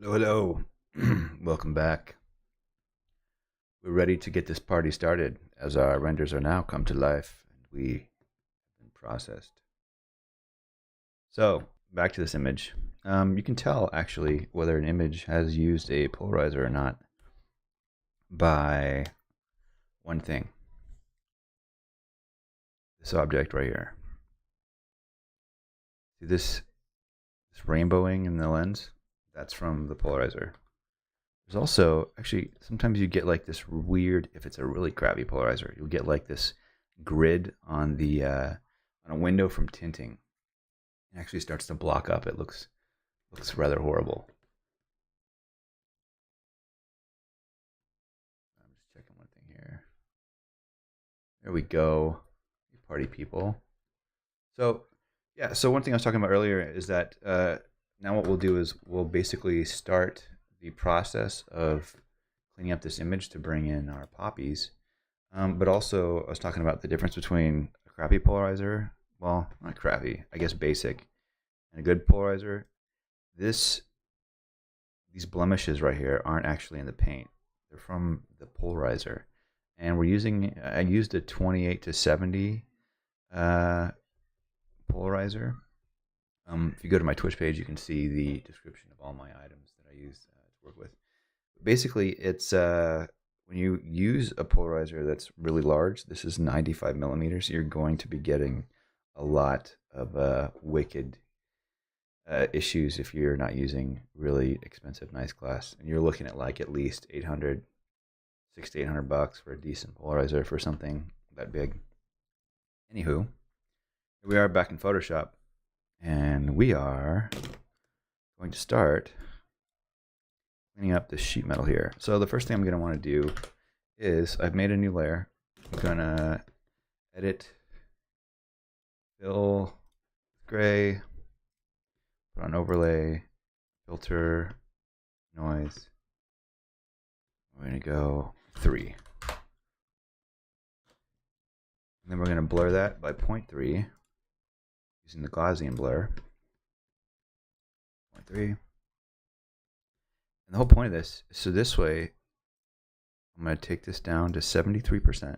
Hello, hello. Welcome back. We're ready to get this party started as our renders are now come to life and we have been processed. So, back to this image. You can tell actually whether an image has used a polarizer or not by one thing. This object right here. See this rainbowing in the lens? That's from the polarizer. There's also, actually, sometimes you get like this weird, if it's a really crappy polarizer, you'll get like this grid on the on a window from tinting. It actually starts to block up. It looks rather horrible. I'm just checking one thing here. There we go. Party people. So yeah, so one thing I was talking about earlier is that now what we'll do is we'll basically start the process of cleaning up this image to bring in our poppies. But also, I was talking about the difference between a crappy polarizer, well, not crappy, I guess basic, and a good polarizer. These blemishes right here aren't actually in the paint. They're from the polarizer. And I used a 28 to 70 polarizer. If you go to my Twitch page, you can see the description of all my items that I use to work with. Basically, it's when you use a polarizer that's really large, this is 95 millimeters, you're going to be getting a lot of wicked issues if you're not using really expensive nice glass. And you're looking at like at least 800, $600 to $800 for a decent polarizer for something that big. Anywho, here we are back in Photoshop, and we are going to start cleaning up this sheet metal here. So the first thing I'm going to want to do is I've made a new layer. I'm going to edit, fill, gray, put on overlay, filter, noise. We're going to go 3. And then we're going to blur that by 0.3 using the Gaussian blur. 0.3. And the whole point of this is so this way, I'm going to take this down to 73%.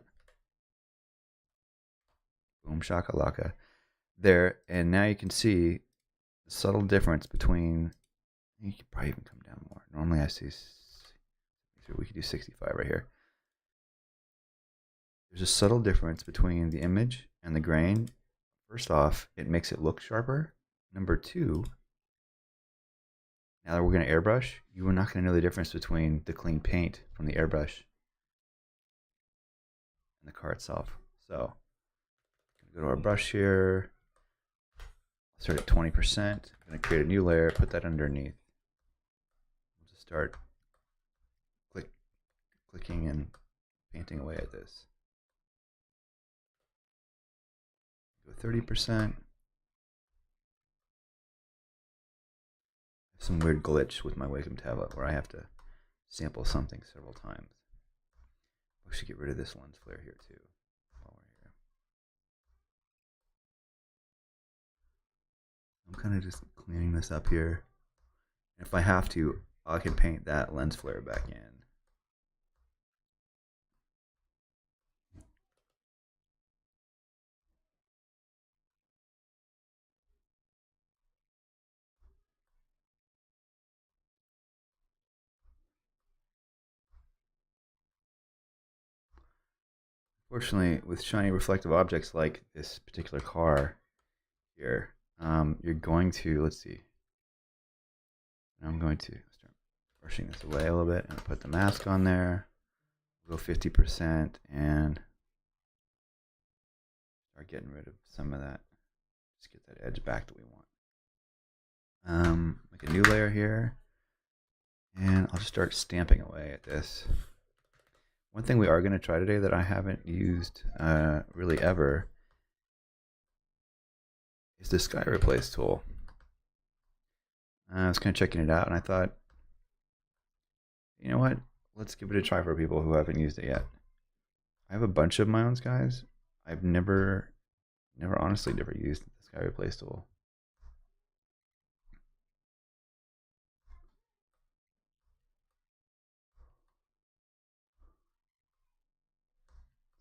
Boom shakalaka. There, and now you can see the subtle difference between, you could probably even come down more. Normally I see, we could do 65 right here. There's a subtle difference between the image and the grain. First off, it makes it look sharper. Number two, now that we're going to airbrush, you are not going to know the difference between the clean paint from the airbrush and the car itself. So, go to our brush here, start at 20%. I'm going to create a new layer, put that underneath. We'll just start clicking and painting away at this. Go 30%. Some weird glitch with my Wacom tablet where I have to sample something several times. We should get rid of this lens flare here too while we're here. I'm kind of just cleaning this up here. And if I have to, I can paint that lens flare back in. Fortunately, with shiny reflective objects like this particular car here, you're going to, let's see, I'm going to start brushing this away a little bit and put the mask on there, go 50% and start getting rid of some of that, just get that edge back that we want. Make a new layer here, and I'll just start stamping away at this. One thing we are going to try today that I haven't used really ever is the sky replace tool. I was kind of checking it out and I thought, you know what, let's give it a try for people who haven't used it yet. I have a bunch of my own skies. I've never honestly used the sky replace tool.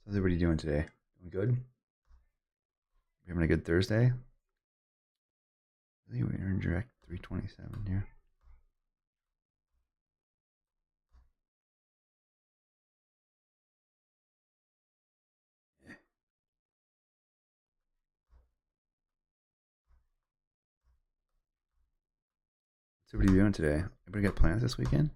How's everybody doing today? Doing good? You having a good Thursday? I think we're in direct 327 here. What's everybody doing today? Everybody got plans this weekend?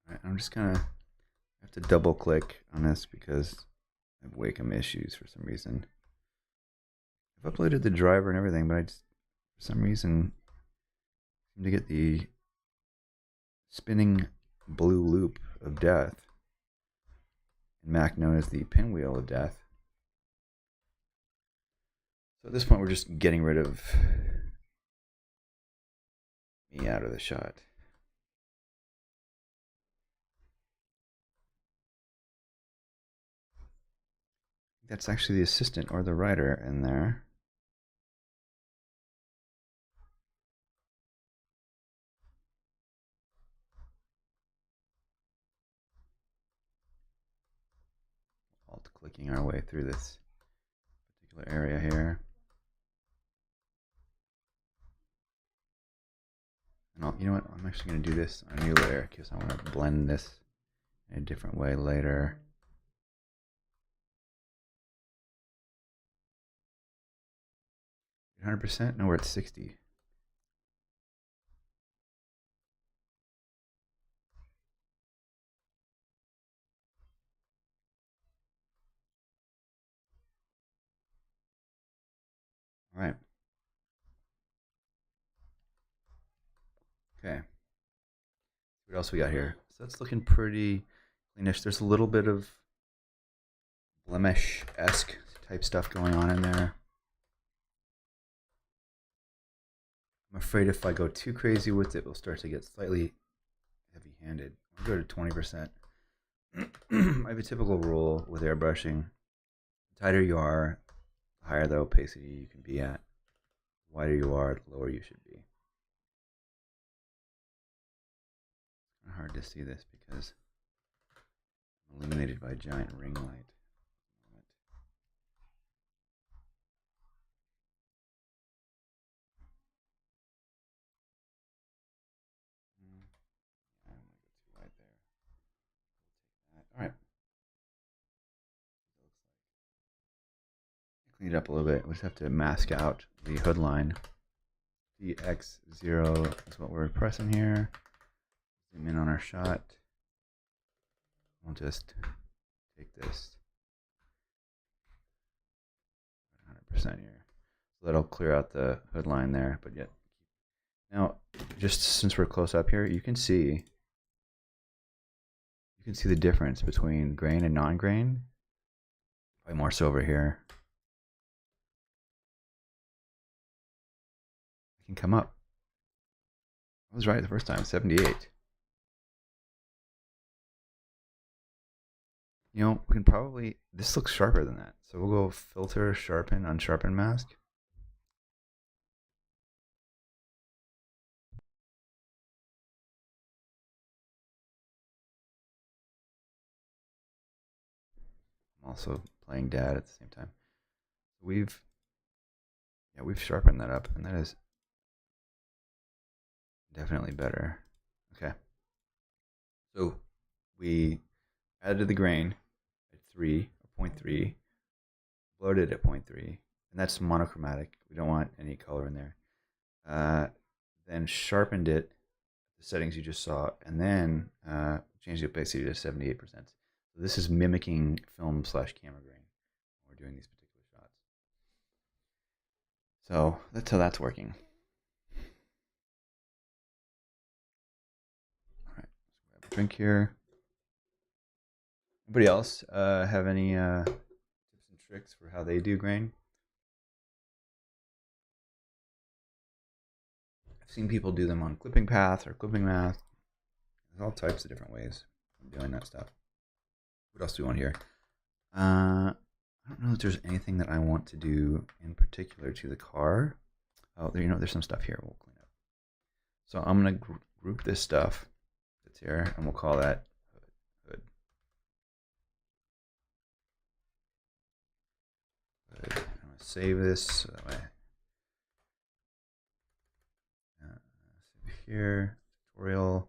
All right, I'm just kind of have to double click on this because I have Wacom issues for some reason. I've uploaded the driver and everything, but I just, for some reason, seem to get the spinning blue loop of death, in Mac known as the pinwheel of death. So at this point, we're just getting rid of me out of the shot. That's actually the assistant or the writer in there. Alt clicking our way through this particular area here. And you know what? I'm actually going to do this on a new layer because I want to blend this in a different way later. %? No, we're at 60. All right. Okay. What else we got here? So that's looking pretty cleanish. There's a little bit of blemish-esque type stuff going on in there. I'm afraid if I go too crazy with it, we'll start to get slightly heavy-handed. I'll go to 20%. I have a typical rule with airbrushing. The tighter you are, the higher the opacity you can be at. The wider you are, the lower you should be. It's kind of hard to see this because I'm illuminated by a giant ring light. All right. Clean it up a little bit. We just have to mask out the hood line. The X0 is what we're pressing here. Zoom in on our shot. We'll just take this 100% here. So that'll clear out the hood line there. But yet, now, just since we're close up here, you can see the difference between grain and non-grain. Probably more so over here. I can come up. I was right the first time, 78. You know, we can probably, this looks sharper than that. So we'll go filter, sharpen, unsharpen mask. I'm also playing dad at the same time. We've sharpened that up, and that is definitely better. Okay. So we added the grain at 3 or 0.3, bloated at 0.3, and that's monochromatic. We don't want any color in there. Then sharpened it, the settings you just saw, and then changed the opacity to 78%. So this is mimicking film/camera grain when we're doing these particular shots. So that's how that's working. All right, let's grab a drink here. Anybody else have any tips and tricks for how they do grain? I've seen people do them on clipping path or clipping math. There's all types of different ways of doing that stuff. What else do we want here? I don't know if there's anything that I want to do in particular to the car. Oh, there, there's some stuff here we'll clean up. So I'm going to group this stuff that's here, and we'll call that hood. I'm going to save this so that way. Save here, tutorial.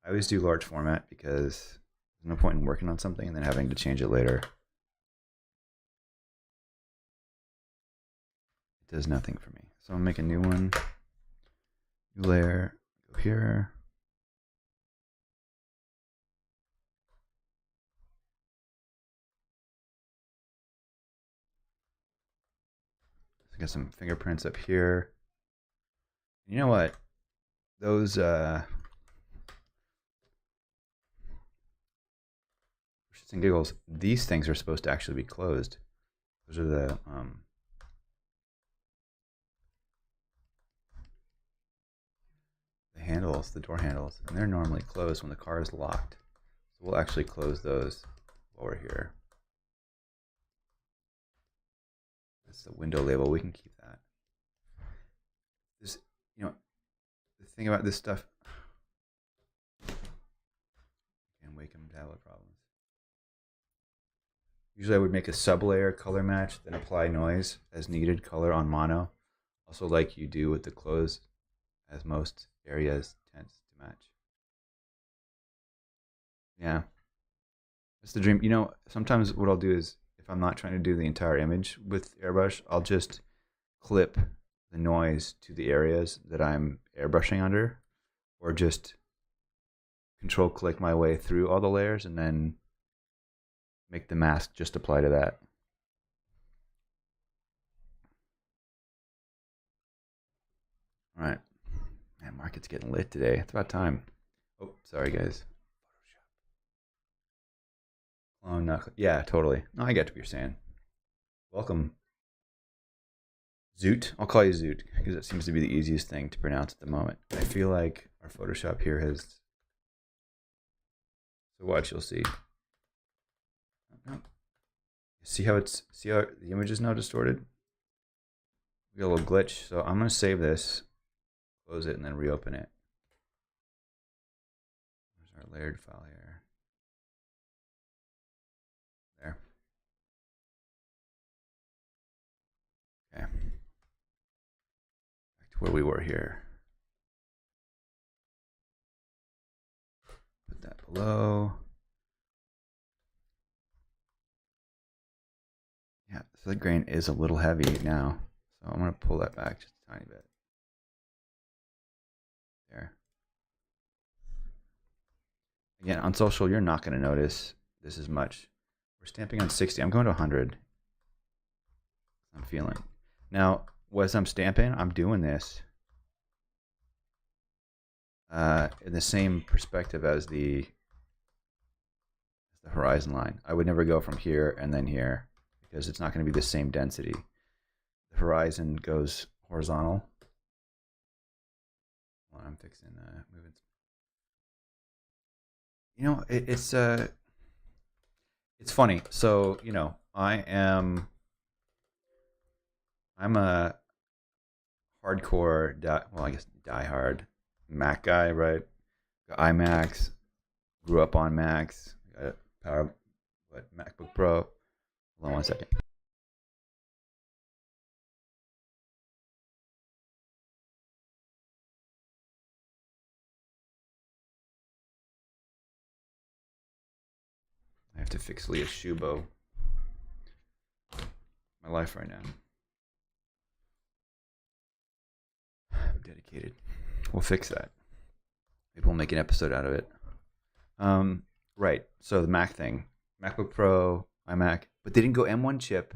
I always do large format because there's no point in working on something and then having to change it later. It does nothing for me. So I'll make a new one, new layer, go here. So I got some fingerprints up here. You know what? Those shits and giggles, these things are supposed to actually be closed. Those are the handles, the door handles, and they're normally closed when the car is locked. So we'll actually close those while we're here. That's the window label. We can keep that. This, the thing about this stuff, can't wake them tablet problems. Usually I would make a sublayer color match, then apply noise as needed color on mono. Also like you do with the close, as most areas tends to match. Yeah. That's the dream. Sometimes what I'll do is, if I'm not trying to do the entire image with airbrush, I'll just clip the noise to the areas that I'm airbrushing under, or just control click my way through all the layers and then make the mask just apply to that. All right. Man, market's getting lit today. It's about time. Oh, sorry guys. Clone knuckle. Yeah, totally. No, I get what you're saying. Welcome. Zoot. I'll call you Zoot because it seems to be the easiest thing to pronounce at the moment. I feel like our Photoshop here has. So watch, you'll see. See how the image is now distorted? We got a little glitch. So I'm gonna save this, close it, and then reopen it. There's our layered file here. There. Okay. Back to where we were here. Put that below. Yeah, so the grain is a little heavy now. So I'm going to pull that back just a tiny bit. There. Again, on social, you're not going to notice this as much. We're stamping on 60. I'm going to 100. I'm feeling. Now, as I'm stamping, I'm doing this in the same perspective as the horizon line. I would never go from here and then here, because it's not going to be the same density. The horizon goes horizontal. Well, I'm fixing moving. It's funny. So I'm a hardcore, I guess diehard Mac guy, right? Got iMacs, grew up on Macs. Got MacBook Pro. Hold on one second. I have to fix Leah's shoe bow. My life right now. I'm dedicated. We'll fix that. Maybe we'll make an episode out of it. Right. So the Mac thing, MacBook Pro, iMac, but they didn't go M1 chip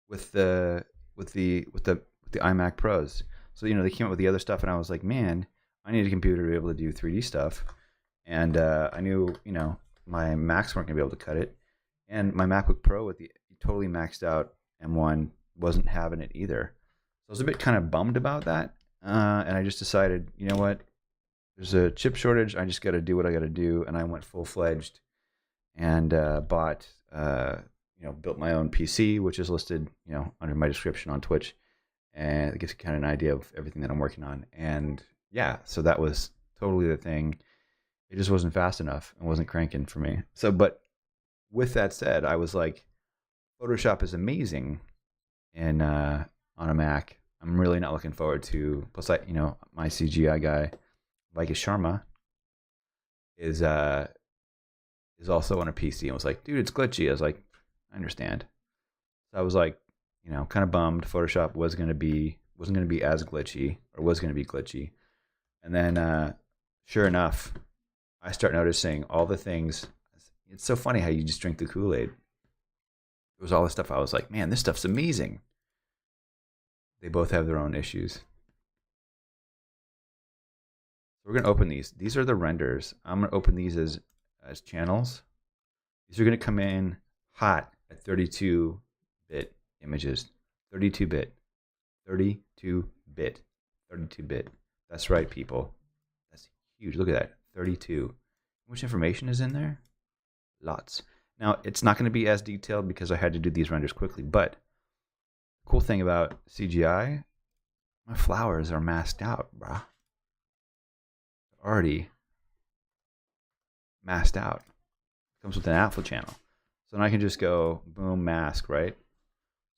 with the iMac Pros. So they came up with the other stuff, and I was like, man, I need a computer to be able to do 3D stuff, and I knew my Macs weren't gonna be able to cut it, and my MacBook Pro with the totally maxed out M1 wasn't having it either. So I was a bit kind of bummed about that, and I just decided, you know what? There's a chip shortage. I just got to do what I got to do, and I went full-fledged and bought built my own PC, which is listed, under my description on Twitch, and it gives you kind of an idea of everything that I'm working on. And yeah, so that was totally the thing. It just wasn't fast enough and wasn't cranking for me. So, but with that said, I was like, Photoshop is amazing, and on a Mac, I'm really not looking forward to. Plus, my CGI guy, Vikas Sharma, is also on a PC and was like, dude, it's glitchy. I was like, I understand. So I was like, kind of bummed. Photoshop wasn't going to be as glitchy, or was going to be glitchy. And then, sure enough, I start noticing all the things. It's so funny how you just drink the Kool-Aid. It was all the stuff I was like, man, this stuff's amazing. They both have their own issues. So we're going to open these. These are the renders. I'm going to open these as channels. These are going to come in hot at 32-bit images. 32-bit. 32-bit. 32-bit. That's right, people. That's huge. Look at that. 32. How much information is in there? Lots. Now, it's not going to be as detailed because I had to do these renders quickly, but the cool thing about CGI, my flowers are masked out, brah. Already masked out. Comes with an alpha channel. So now I can just go, boom, mask, right?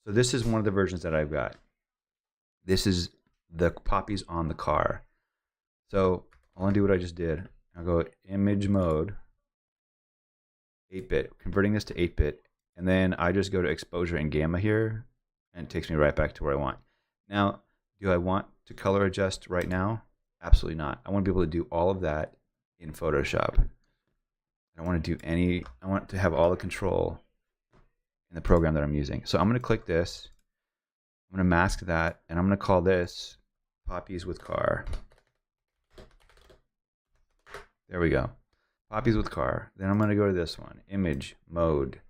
So this is one of the versions that I've got. This is the poppies on the car. So I'll undo what I just did. I'll go image mode, 8-bit, converting this to 8-bit, and then I just go to exposure and gamma here, and it takes me right back to where I want. Now, do I want to color adjust right now? Absolutely not. I want to be able to do all of that in Photoshop. I don't want to do I want to have all the control in the program that I'm using. So I'm going to click this, I'm going to mask that, and I'm going to call this Poppies with Car. There we go. Poppies with Car. Then I'm going to go to this one. Image, mode,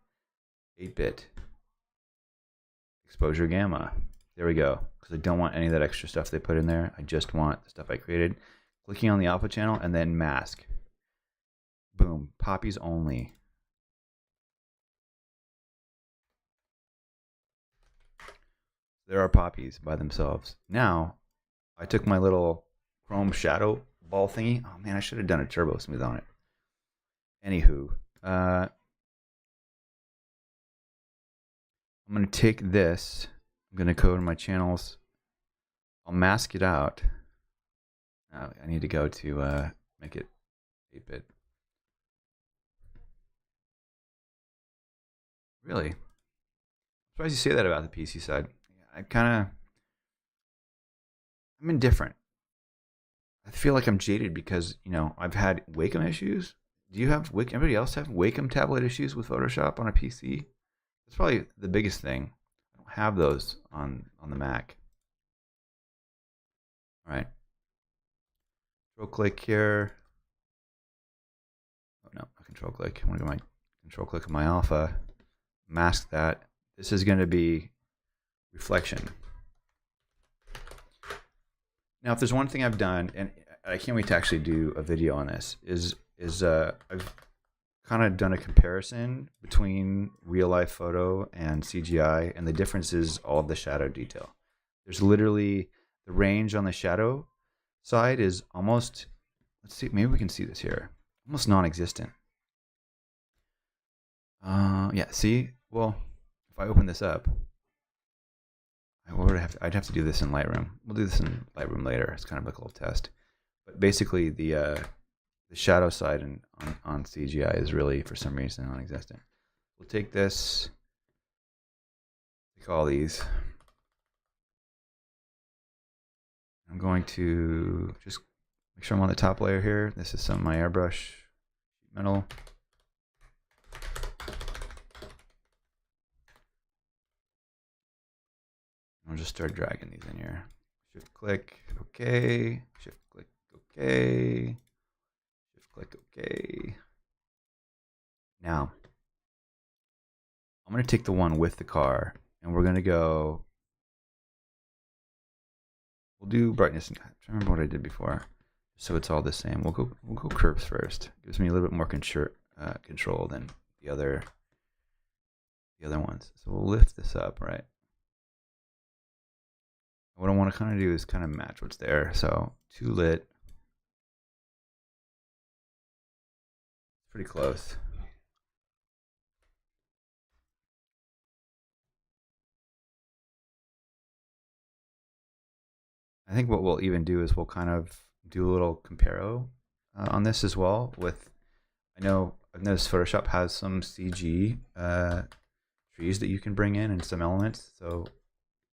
8-bit, exposure gamma. There we go. Because I don't want any of that extra stuff they put in there. I just want the stuff I created. Clicking on the alpha channel and then mask. Boom. Poppies only. There are poppies by themselves. Now, I took my little chrome shadow ball thingy. Oh man, I should have done a turbo smooth on it. Anywho, I'm going to take this. I'm going to go to my channels. I'll mask it out. I need to go to make it 8-bit. Really? I'm surprised you say that about the PC side. I'm indifferent. I feel like I'm jaded because, I've had Wacom issues. Do you have anybody else have Wacom tablet issues with Photoshop on a PC? That's probably the biggest thing. I don't have those on the Mac. All right. Control click here. Oh no, a control click. I'm gonna go my control click on my alpha. Mask that. This is going to be reflection. Now, if there's one thing I've done, and I can't wait to actually do a video on this, is I've kind of done a comparison between real life photo and CGI, and the difference is all of the shadow detail. There's literally the range on the shadow side is almost, let's see, maybe we can see this here, almost non-existent. Yeah, see, well, if I open this up, I'd have to do this in Lightroom. We'll do this in Lightroom later. It's kind of like a little test. But basically, the shadow side on CGI is really, for some reason, non-existent. We'll take this, take all these. I'm going to just make sure I'm on the top layer here. This is some of my airbrush metal. I'll just start dragging these in here. Shift click, okay. Shift click, okay. Shift click, okay. Now, I'm going to take the one with the car, and we're going to go. We'll do brightness. I'm trying to remember what I did before, so it's all the same. We'll go curves first. Gives me a little bit more control than the other the other ones. So we'll lift this up, right? What I want to kind of do is kind of match what's there. So too lit, pretty close. I think what we'll even do is we'll kind of do a little comparo on this as well. With I've noticed Photoshop has some CG trees that you can bring in and some elements. So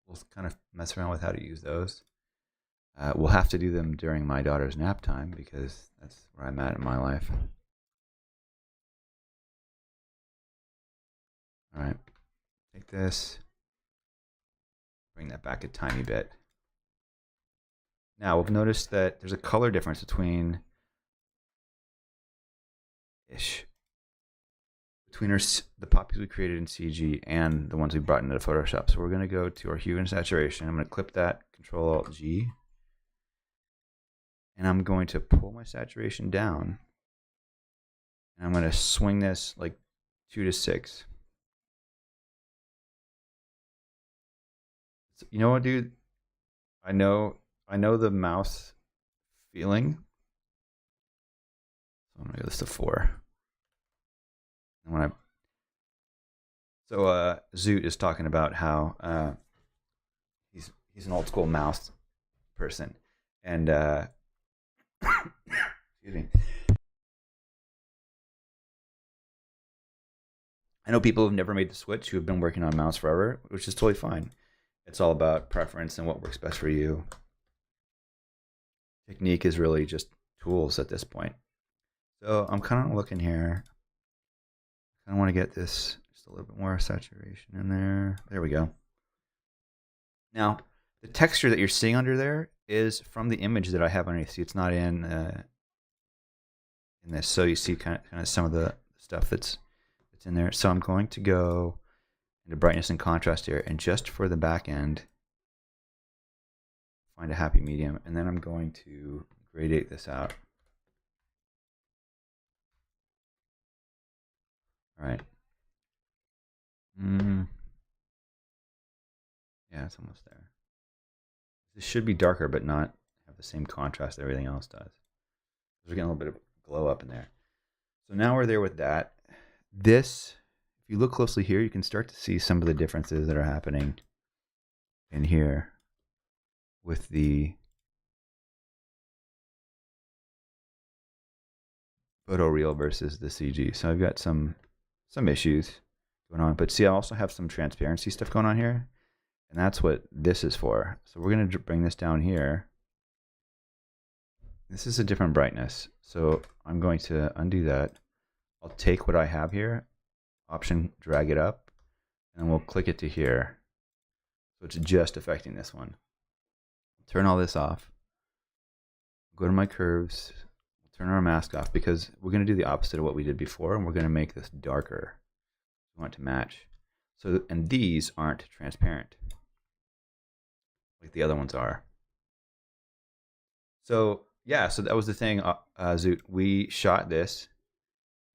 we'll kind of mess around with how to use those. We'll have to do them during my daughter's nap time because that's where I'm at in my life. All right, take this, bring that back a tiny bit. Now we've noticed that there's a color difference between the poppies we created in CG and the ones we brought into Photoshop. So we're going to go to our hue and saturation. I'm going to clip that, Control Alt G, and I'm going to pull my saturation down, and I'm going to swing this like 2 to 6. So, you know what, dude? I know the mouse feeling. So I'm going to go this to 4. And when Zoot is talking about how he's an old school mouse person, and excuse me. I know people who've never made the switch who have been working on mouse forever, which is totally fine. It's all about preference and what works best for you. Technique is really just tools at this point. So I'm kind of looking here. I want to get this just a little bit more saturation in there. There we go. Now, the texture that you're seeing under there is from the image that I have underneath. See, it's not in this. So you see kind of some of the stuff that's in there. So I'm going to go into brightness and contrast here, and just for the back end, find a happy medium, and then I'm going to gradate this out. All right. Yeah, it's almost there. This should be darker, but not have the same contrast that everything else does. We're getting a little bit of glow up in there. So now we're there with that. This, if you look closely here, you can start to see some of the differences that are happening in here with the photoreal versus the CG. So I've got some issues going on, but see, I also have some transparency stuff going on here, and that's what this is for. So we're going to bring this down here. This is a different brightness, so I'm going to undo that. I'll take what I have here, Option, drag it up, and we'll click it to here. So it's just affecting this one. Turn all this off. Go to my curves, turn our mask off, because we're going to do the opposite of what we did before, and we're going to make this darker. We want it to match. So, and these aren't transparent like the other ones are. So yeah, so that was the thing, Zoot. We shot this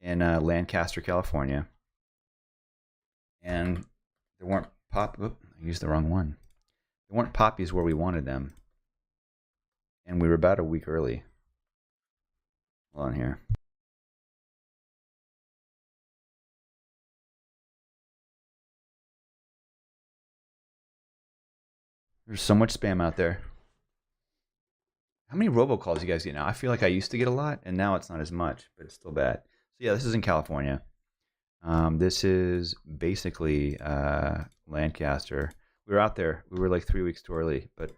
in Lancaster, California, and there weren't I used the wrong one. There weren't poppies where we wanted them, and we were about a week early. Hold on here. There's so much spam out there. How many robocalls you guys get now? I feel like I used to get a lot, and now it's not as much, but it's still bad. So yeah, this is in California. This is basically Lancaster. We were out there. We were like 3 weeks too early, but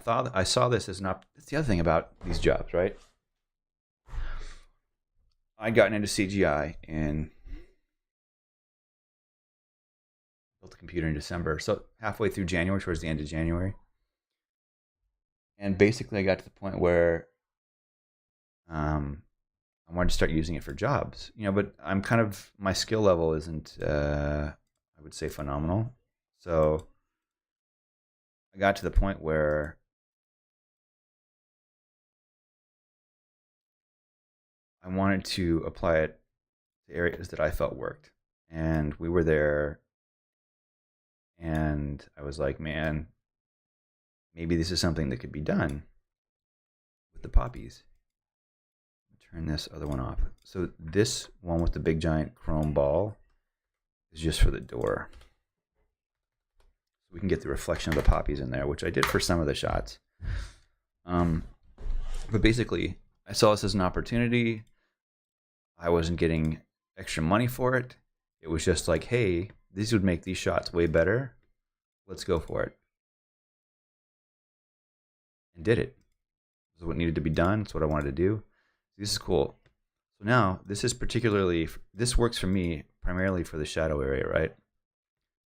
I saw this as not. That's the other thing about these jobs, right? I'd gotten into CGI and built a computer in December. So halfway through January, towards the end of January. And basically I got to the point where I wanted to start using it for jobs. But I'm kind of, my skill level isn't, I would say, phenomenal. So I got to the point where I wanted to apply it to areas that I felt worked. and we were there, and I was like, man, maybe this is something that could be done with the poppies. Turn this other one off. So this one with the big giant chrome ball is just for the door. So we can get the reflection of the poppies in there, which I did for some of the shots. But basically, I saw this as an opportunity. I wasn't getting extra money for it. It was just like, hey, these would make these shots way better. Let's go for it. And did it. This is what needed to be done. It's what I wanted to do. This is cool. So now, this works for me primarily for the shadow area, right?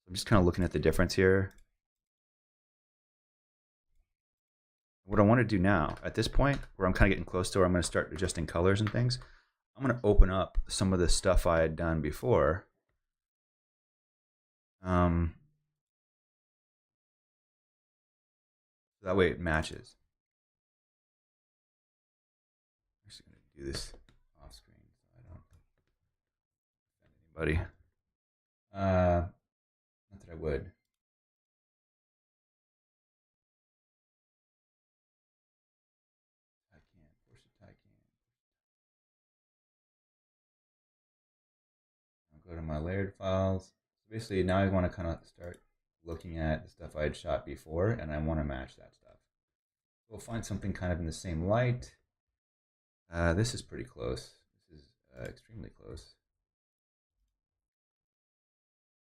I'm just kind of looking at the difference here. What I want to do now, at this point, where I'm kind of getting close to where I'm going to start adjusting colors and things, I'm going to open up some of the stuff I had done before. That way it matches. I'm just going to do this off screen so I don't offend anybody. Not that I would. I'll go to my layered files. So basically, now I want to kind of start looking at the stuff I had shot before, and I want to match that stuff. We'll find something kind of in the same light. This is pretty close. This is extremely close.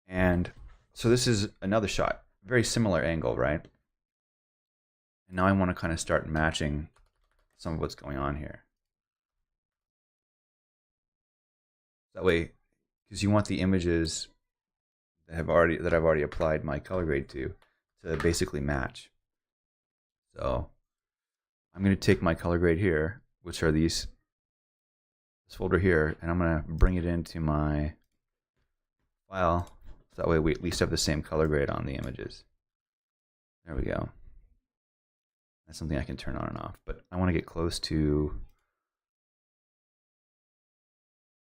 And so this is another shot. Very similar angle, right? And now I want to kind of start matching some of what's going on here. That way, because you want the images that I've already applied my color grade to basically match. So I'm going to take my color grade here, which are this folder here, and I'm going to bring it into my file. So that way we at least have the same color grade on the images. There we go. That's something I can turn on and off, but I want to get close to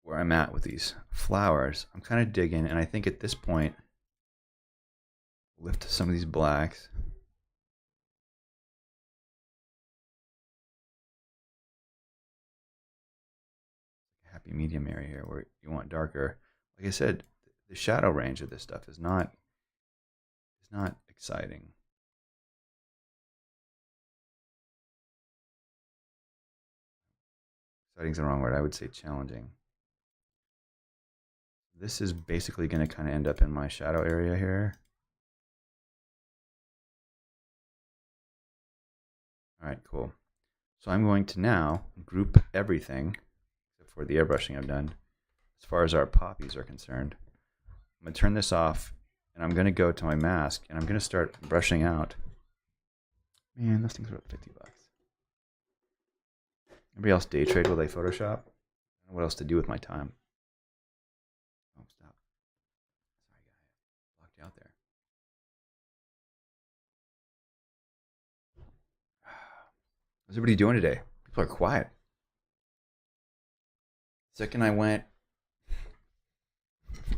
where I'm at with these flowers. I'm kind of digging, and I think at this point, lift some of these blacks. Happy medium area here where you want darker. Like I said, the shadow range of this stuff is not exciting. Exciting's the wrong word. I would say challenging. This is basically going to kind of end up in my shadow area here. All right, cool. So I'm going to now group everything, except for the airbrushing I've done, as far as our poppies are concerned. I'm going to turn this off, and I'm going to go to my mask, and I'm going to start brushing out. Man, those things are worth $50. Everybody else day trade while they Photoshop? I don't know what else to do with my time. Oh, stop. Sorry, guy. Locked you out there. What's everybody doing today? People are quiet. Second I went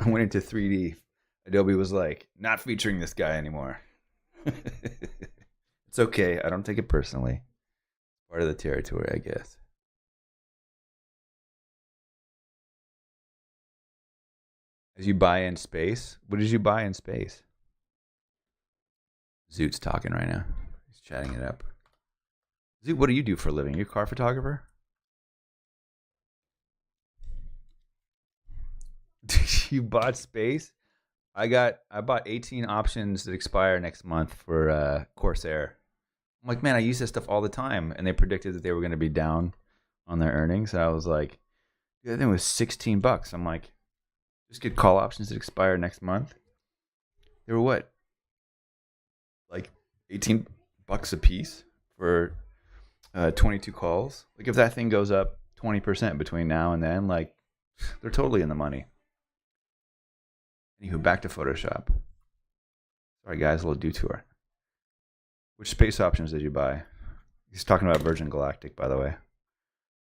into 3D, Adobe was like, not featuring this guy anymore. It's okay. I don't take it personally. Part of the territory, I guess. As you buy in space, what did you buy in space? Zoot's talking right now. He's chatting it up. Zoot, what do you do for a living? You're a car photographer? You bought space? I bought 18 options that expire next month for Corsair. I'm like, man, I use this stuff all the time, and they predicted that they were going to be down on their earnings. And I was like, the other thing was $16. I'm like, just get call options that expire next month. They were what? Like $18 a piece for 22 calls. Like if that thing goes up 20% between now and then, like they're totally in the money. Anywho, back to Photoshop. Sorry guys, a little detour. Which space options did you buy? He's talking about Virgin Galactic, by the way.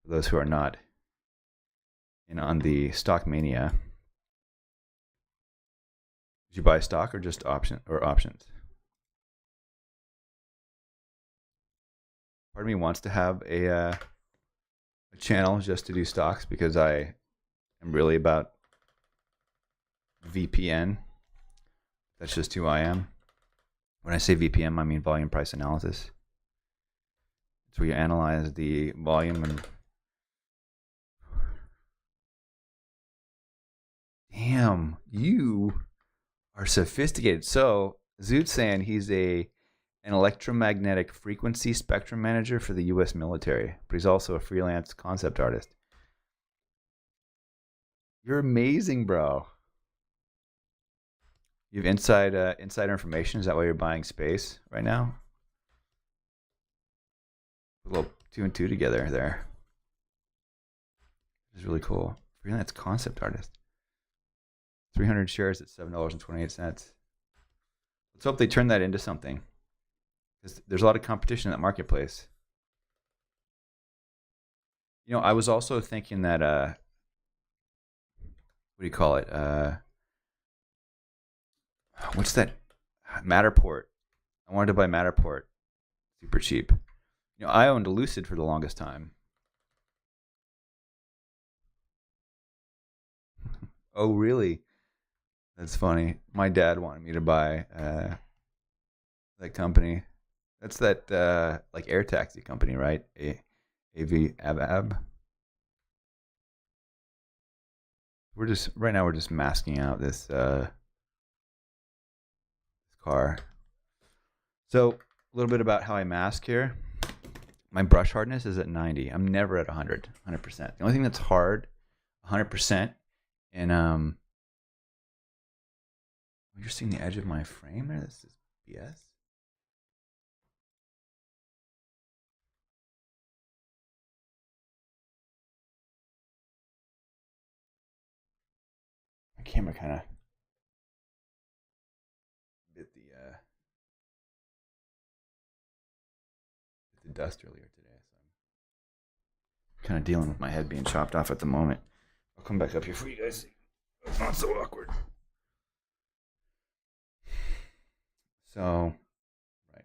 For those who are not in on the stock mania. Did you buy stock or just options? Part of me wants to have a channel just to do stocks because I am really about VPN. That's just who I am. When I say VPN, I mean volume price analysis. It's where you analyze the volume and damn, you are sophisticated. So Zoot's saying he's an electromagnetic frequency spectrum manager for the U.S. military, but he's also a freelance concept artist. You're amazing, bro. You have insider information. Is that why you're buying space right now? A little 2 and 2 together there. It's really cool. Freelance concept artist. 300 shares at $7.28. Let's hope they turn that into something. Because there's a lot of competition in that marketplace. You know, I was also thinking that what do you call it? What's that? Matterport. I wanted to buy Matterport. Super cheap. You know, I owned a Lucid for the longest time. Oh, really? That's funny. My dad wanted me to buy that company. That's that like air taxi company, right? AV Ab. We're just right now. We're just masking out this car. So a little bit about how I mask here. My brush hardness is at 90. I'm never at 100%. The only thing that's hard, 100%, and you're seeing the edge of my frame there. This is BS. My camera kind of bit the dust earlier today, so I'm kind of dealing with my head being chopped off at the moment. I'll come back up here for you guys. It's not so awkward. So, right.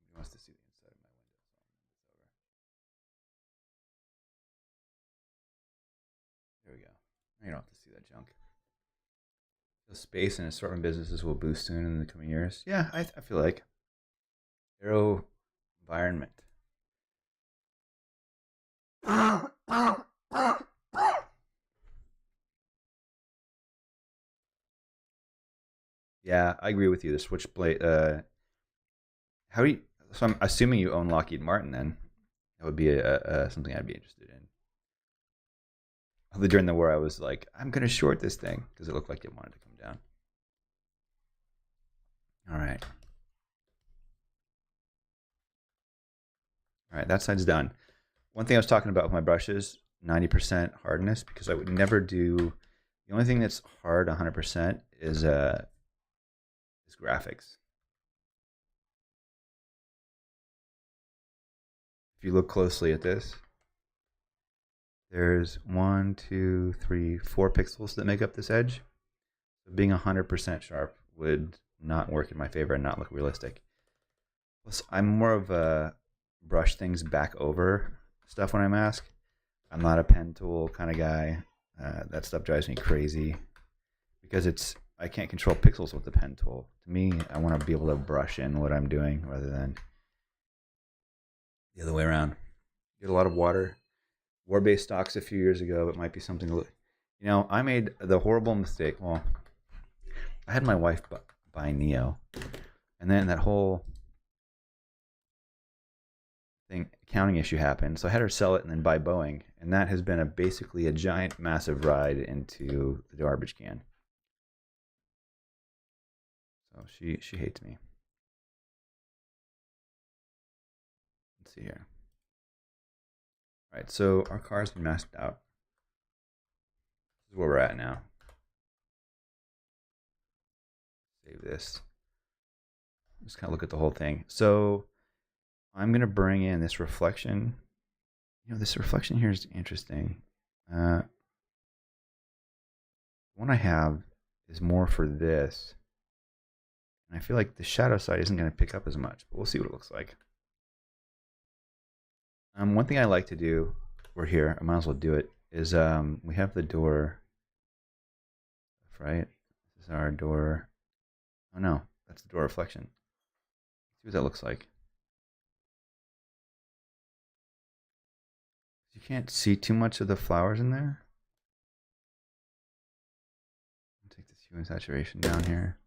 He wants to see the inside of my window, so I'll move this over. There we go. Now you don't have to see that junk. The space and assortment businesses will boost soon in the coming years. Yeah, I feel like. Aero environment. Yeah, I agree with you. The Switchblade. How do you? So I'm assuming you own Lockheed Martin. Then that would be something I'd be interested in. Although during the war, I was like, I'm gonna short this thing because it looked like it wanted to come down. All right. All right, that side's done. One thing I was talking about with my brushes, 90% hardness, because I would never do. The only thing that's hard 100% is graphics. If you look closely at this, there's 1, 2, 3, 4 pixels that make up this edge. So being 100% sharp would not work in my favor and not look realistic. Plus, I'm more of a brush things back over stuff when I mask. I'm not a pen tool kind of guy. That stuff drives me crazy because I can't control pixels with the pen tool. To me, I want to be able to brush in what I'm doing rather than the other way around. Get a lot of water. War-based stocks a few years ago. It might be something to look. You know, I made the horrible mistake. Well, I had my wife buy Neo, and then that whole accounting issue happened. So I had her sell it and then buy Boeing, and that has been basically a giant, massive ride into the garbage can. So she hates me. Let's see here. All right, so our car's been masked out. This is where we're at now. Save this. Just kind of look at the whole thing. So I'm going to bring in this reflection. You know, this reflection here is interesting. The one I have is more for this. And I feel like the shadow side isn't going to pick up as much, but we'll see what it looks like. One thing I like to do, we're here, I might as well do it, is we have the door, right? This is our door. Oh no, that's the door reflection. Let's see what that looks like. You can't see too much of the flowers in there. I'll take this hue and saturation down here.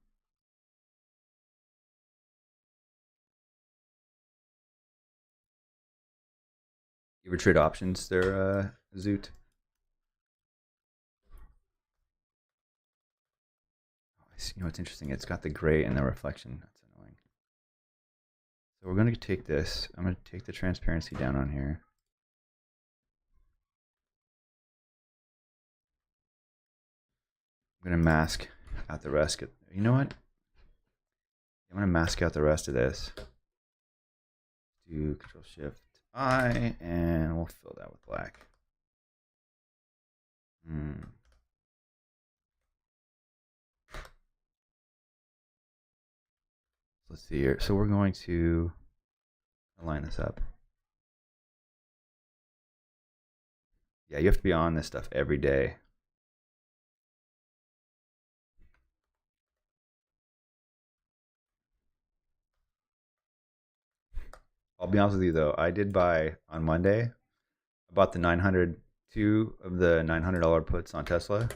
You ever trade options there, Zoot? You know what's interesting? It's got the gray and the reflection. That's annoying. So we're going to take this. I'm going to take the transparency down on here. I'm going to mask out the rest. You know what? I'm going to mask out the rest of this. Do Control Shift I, and we'll fill that with black. Let's see here. So we're going to line this up. Yeah, you have to be on this stuff every day. I'll be honest with you though, I did buy on Monday. I bought the 902 of the $900 puts on Tesla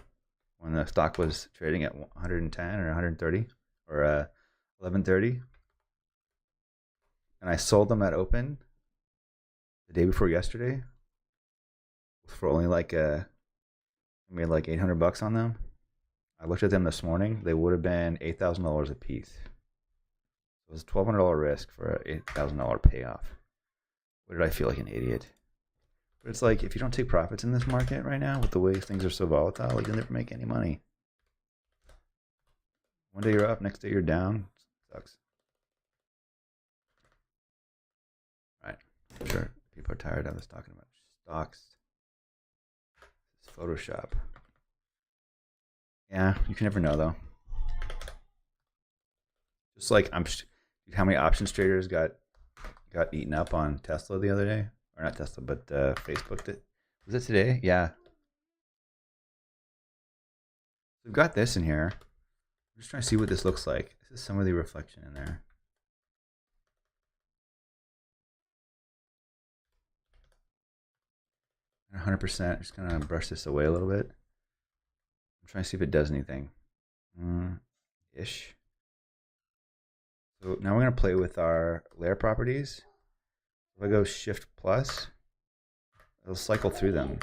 when the stock was trading at 110 or 130 or 1130, and I sold them at open the day before yesterday for only like I made like 800 bucks on them. I looked at them this morning; they would have been $8,000 a piece. It was a $1,200 risk for an $8,000 payoff. What did I feel like an idiot? But it's like, if you don't take profits in this market right now, with the way things are so volatile, you'll never make any money. One day you're up, next day you're down. Sucks. All right. I'm sure people are tired of us talking about stocks. It's Photoshop. Yeah, you can never know though. Just like how many options traders got eaten up on Tesla the other day, or not Tesla, but Facebook did. Was it today? Yeah. We've got this in here. I'm just trying to see what this looks like. This is some of the reflection in there. And 100%. Just gonna brush this away a little bit. I'm trying to see if it does anything. Ish. So now we're gonna play with our layer properties. If I go Shift plus, it'll cycle through them.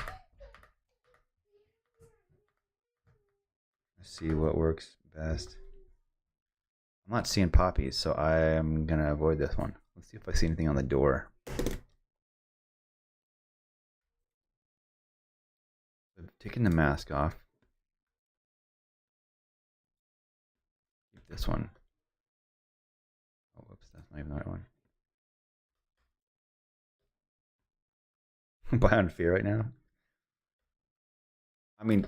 Let's see what works best. I'm not seeing poppies, so I am gonna avoid this one. Let's see if I see anything on the door. I've taken the mask off. Keep this one. Oh, whoops, that's not even the right one. Buy on fear right now. I mean,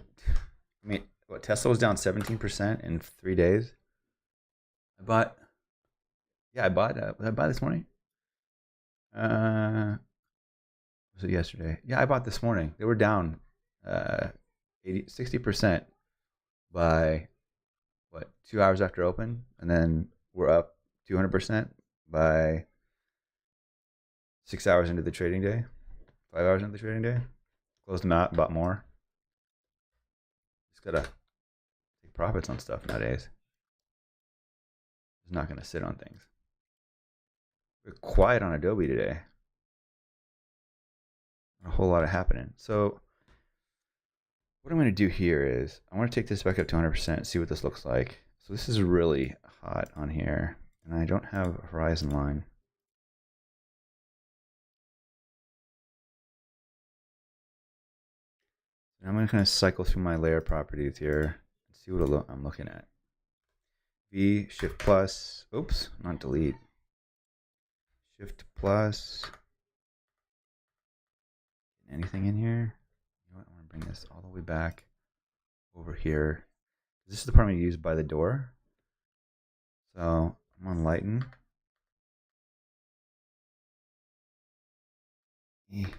what, Tesla was down 17% in 3 days. I bought. Yeah, I bought. Did I buy this morning? Was it yesterday? Yeah, I bought this morning. They were down 60% by what, 2 hours after open, and then we're up 200% by 6 hours into the trading day, 5 hours into the trading day. Closed them out, bought more. Just gotta take profits on stuff nowadays. Just not gonna sit on things. We're quiet on Adobe today. A whole lot of happening. So what I'm going to do here is I want to take this back up to 100% and see what this looks like. So this is really hot on here, and I don't have a horizon line. And I'm going to kind of cycle through my layer properties here and see what I'm looking at. V, Shift plus, oops, not delete. Shift plus. Anything in here? You know what? I want to bring this all the way back over here. This is the part I'm going to use by the door. So I'm on lighten. It's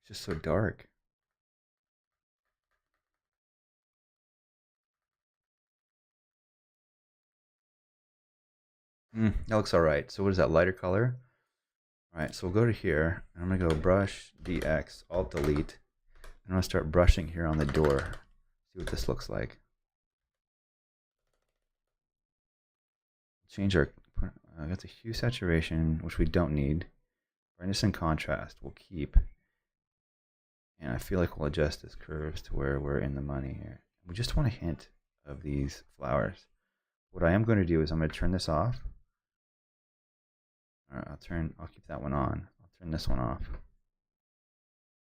just so dark. That looks all right. So what is that, lighter color? All right, so we'll go to here, and I'm gonna go brush, DX, Alt Delete, and I'm gonna start brushing here on the door. See what this looks like. Change our, got the hue saturation, which we don't need. Brightness and contrast we'll keep. And I feel like we'll adjust this curves to where we're in the money here. We just want a hint of these flowers. What I am going to do is I'm going to turn this off. I'll keep that one on. I'll turn this one off.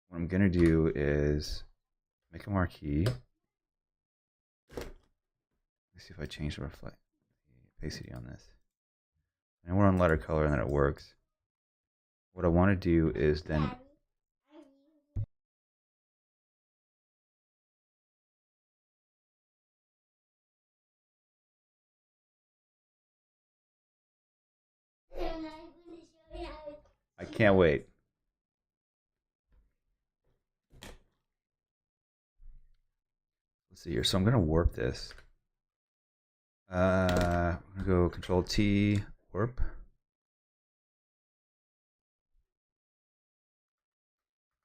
What I'm going to do is make a marquee. Let's see if I change the opacity on this. And we're on letter color and then it works. What I want to do is then I can't wait. Let's see here. So I'm going to warp this. I'm going to go Control T, warp.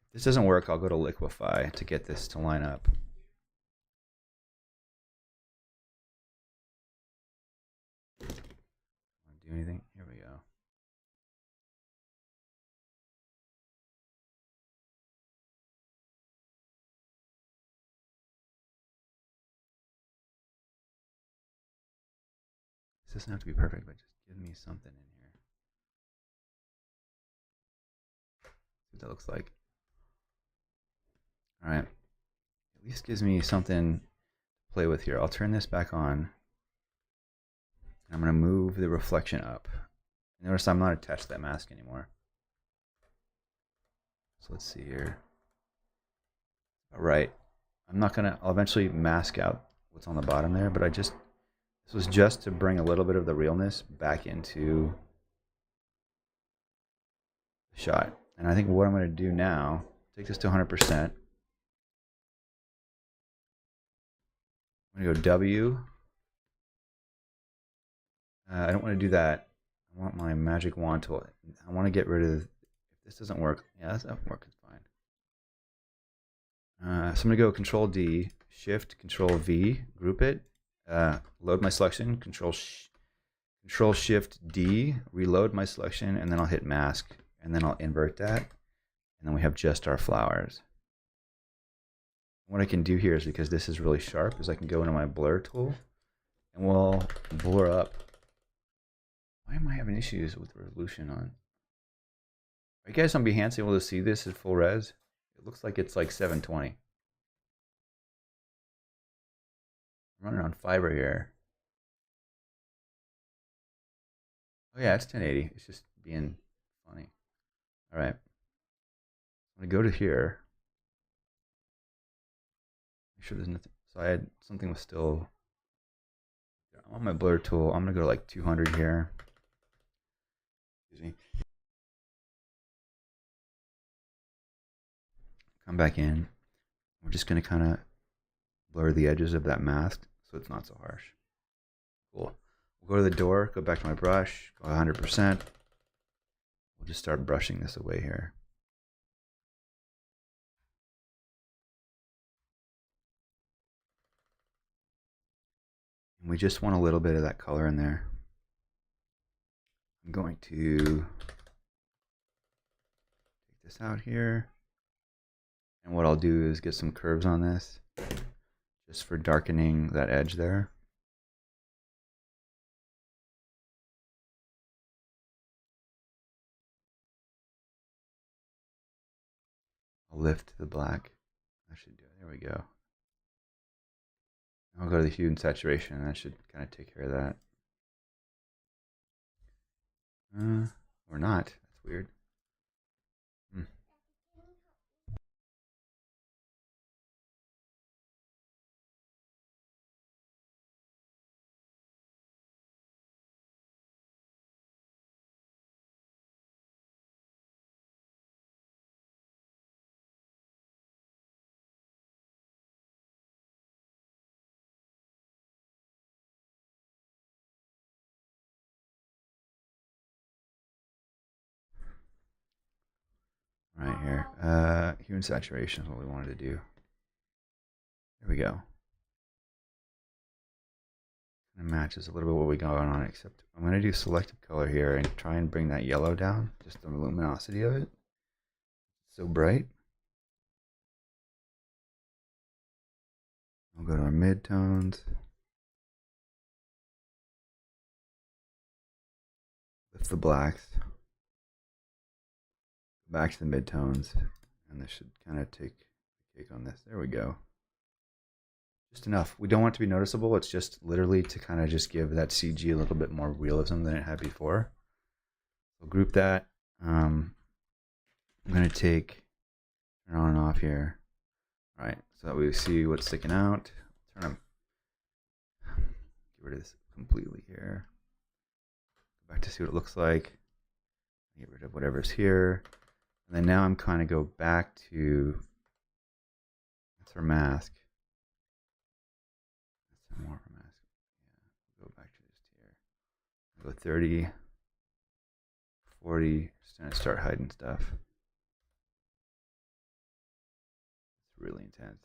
If this doesn't work, I'll go to liquefy to get this to line up. Do anything? Here we go. This doesn't have to be perfect, but just give me something in here. See what that looks like. All right. At least gives me something to play with here. I'll turn this back on. I'm going to move the reflection up. Notice I'm not attached to that mask anymore. So let's see here. All right. I'll eventually mask out what's on the bottom there, but this was just to bring a little bit of the realness back into the shot. And I think what I'm going to do now, take this to 100%. I'm going to go W. I don't want to do that. I want my magic wand tool. I want to get rid of, if this doesn't work, yeah, that's not working fine. So I'm going to go Control D, Shift, Control V, group it, load my selection, Control Shift D, reload my selection, and then I'll hit mask, and then I'll invert that, and then we have just our flowers. What I can do here is, because this is really sharp, is I can go into my blur tool, and we'll blur up. Why am I having issues with resolution on? Are you guys on Behance able to see this at full res? It looks like it's like 720. I'm running on fiber here. Oh yeah, it's 1080. It's just being funny. All right. I'm gonna go to here. Make sure there's nothing. So I had something was still. I'm on my blur tool. I'm gonna go to like 200 here. Excuse me. Come back in. We're just gonna kind of blur the edges of that mask so it's not so harsh. Cool. We'll go to the door, go back to my brush, go 100%. We'll just start brushing this away here. And we just want a little bit of that color in there. I'm going to take this out here. And what I'll do is get some curves on this, just for darkening that edge there. I'll lift the black. I should do it. There we go. I'll go to the hue and saturation, and that should kind of take care of that. Or not. That's weird. right here. Hue and saturation is what we wanted to do. There we go. It matches a little bit what we got on it, except I'm going to do selective color here and try and bring that yellow down, just the luminosity of it. It's so bright. We'll go to our mid-tones. Lift the blacks. Back to the mid-tones. And this should kind of take the cake on this. There we go. Just enough. We don't want it to be noticeable. It's just literally to kind of just give that CG a little bit more realism than it had before. We'll group that. I'm going to turn on and off here. All right, so that we see what's sticking out. Turn them. Get rid of this completely here. Go back to see what it looks like. Get rid of whatever's here. And then now I'm kind of go back to, that's our mask. That's more of a mask. Yeah, go back to just here. Go 30, 40, just gonna start hiding stuff. It's really intense.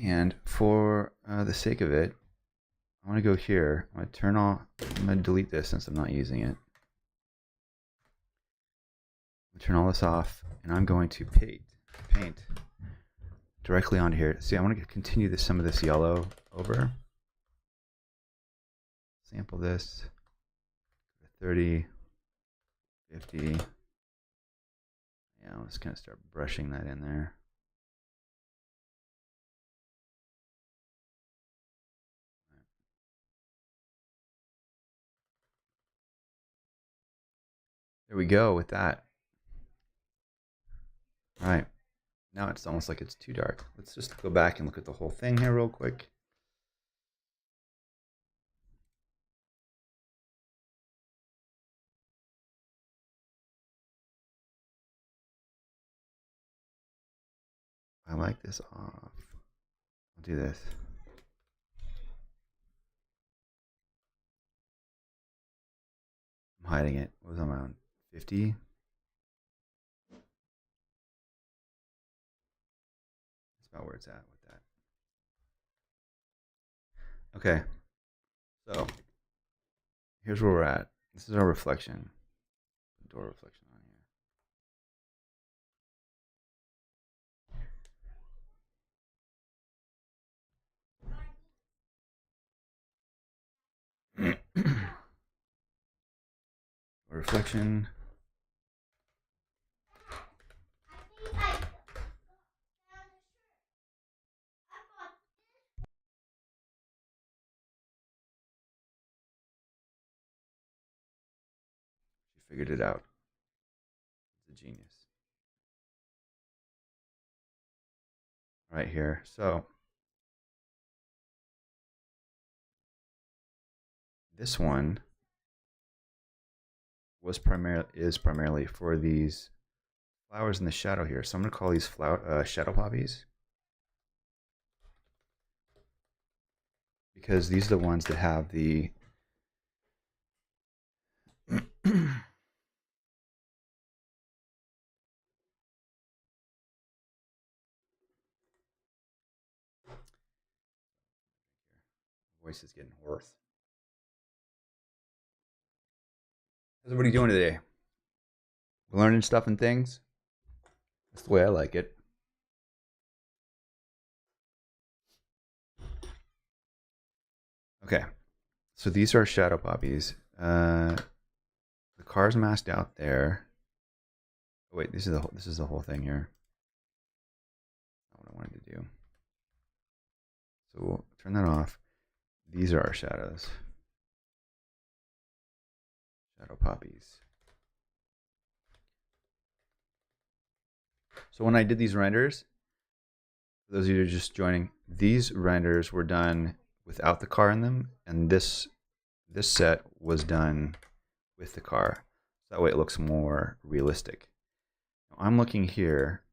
And for the sake of it, I want to go here. I'm going to delete this since I'm not using it. Turn all this off, and I'm going to paint directly onto here. See, I want to continue some of this yellow over. Sample this. 30, 50. Yeah, I'm just going to start brushing that in there. There we go with that. All right. Now it's almost like it's too dark. Let's just go back and look at the whole thing here real quick. I like this off. I'll do this. I'm hiding it. What was I on? 50? That's about where it's at with that. Okay. So here's where we're at. This is our reflection. Door reflection on here. Reflection. She figured it out. It's a genius. Right here. So this one is primarily for these flowers in the shadow here. So I'm going to call these shadow poppies, because these are the ones that have the voice is getting hoarse. How's everybody doing today? Learning stuff and things? That's the way I like it. Okay, so these are shadow poppies. The car's masked out there. Oh, wait, this is the whole thing here. Not what I wanted to do. So we'll turn that off. These are our shadows. Shadow poppies. So when I did these renders, for those of you who are just joining, these renders were done without the car in them, and this set was done with the car. So that way it looks more realistic. Now I'm looking here,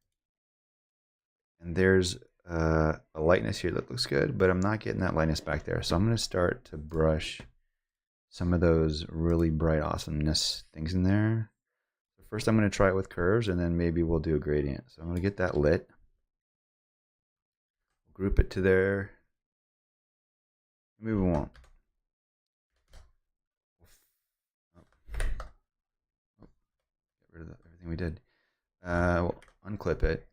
and there's a lightness here that looks good, but I'm not getting that lightness back there. So I'm going to start to brush some of those really bright awesomeness things in there. So first I'm going to try it with curves, and then maybe we'll do a gradient. So I'm going to get that lit. Group it to there. Maybe we won't. Get rid of everything we did. We'll unclip it.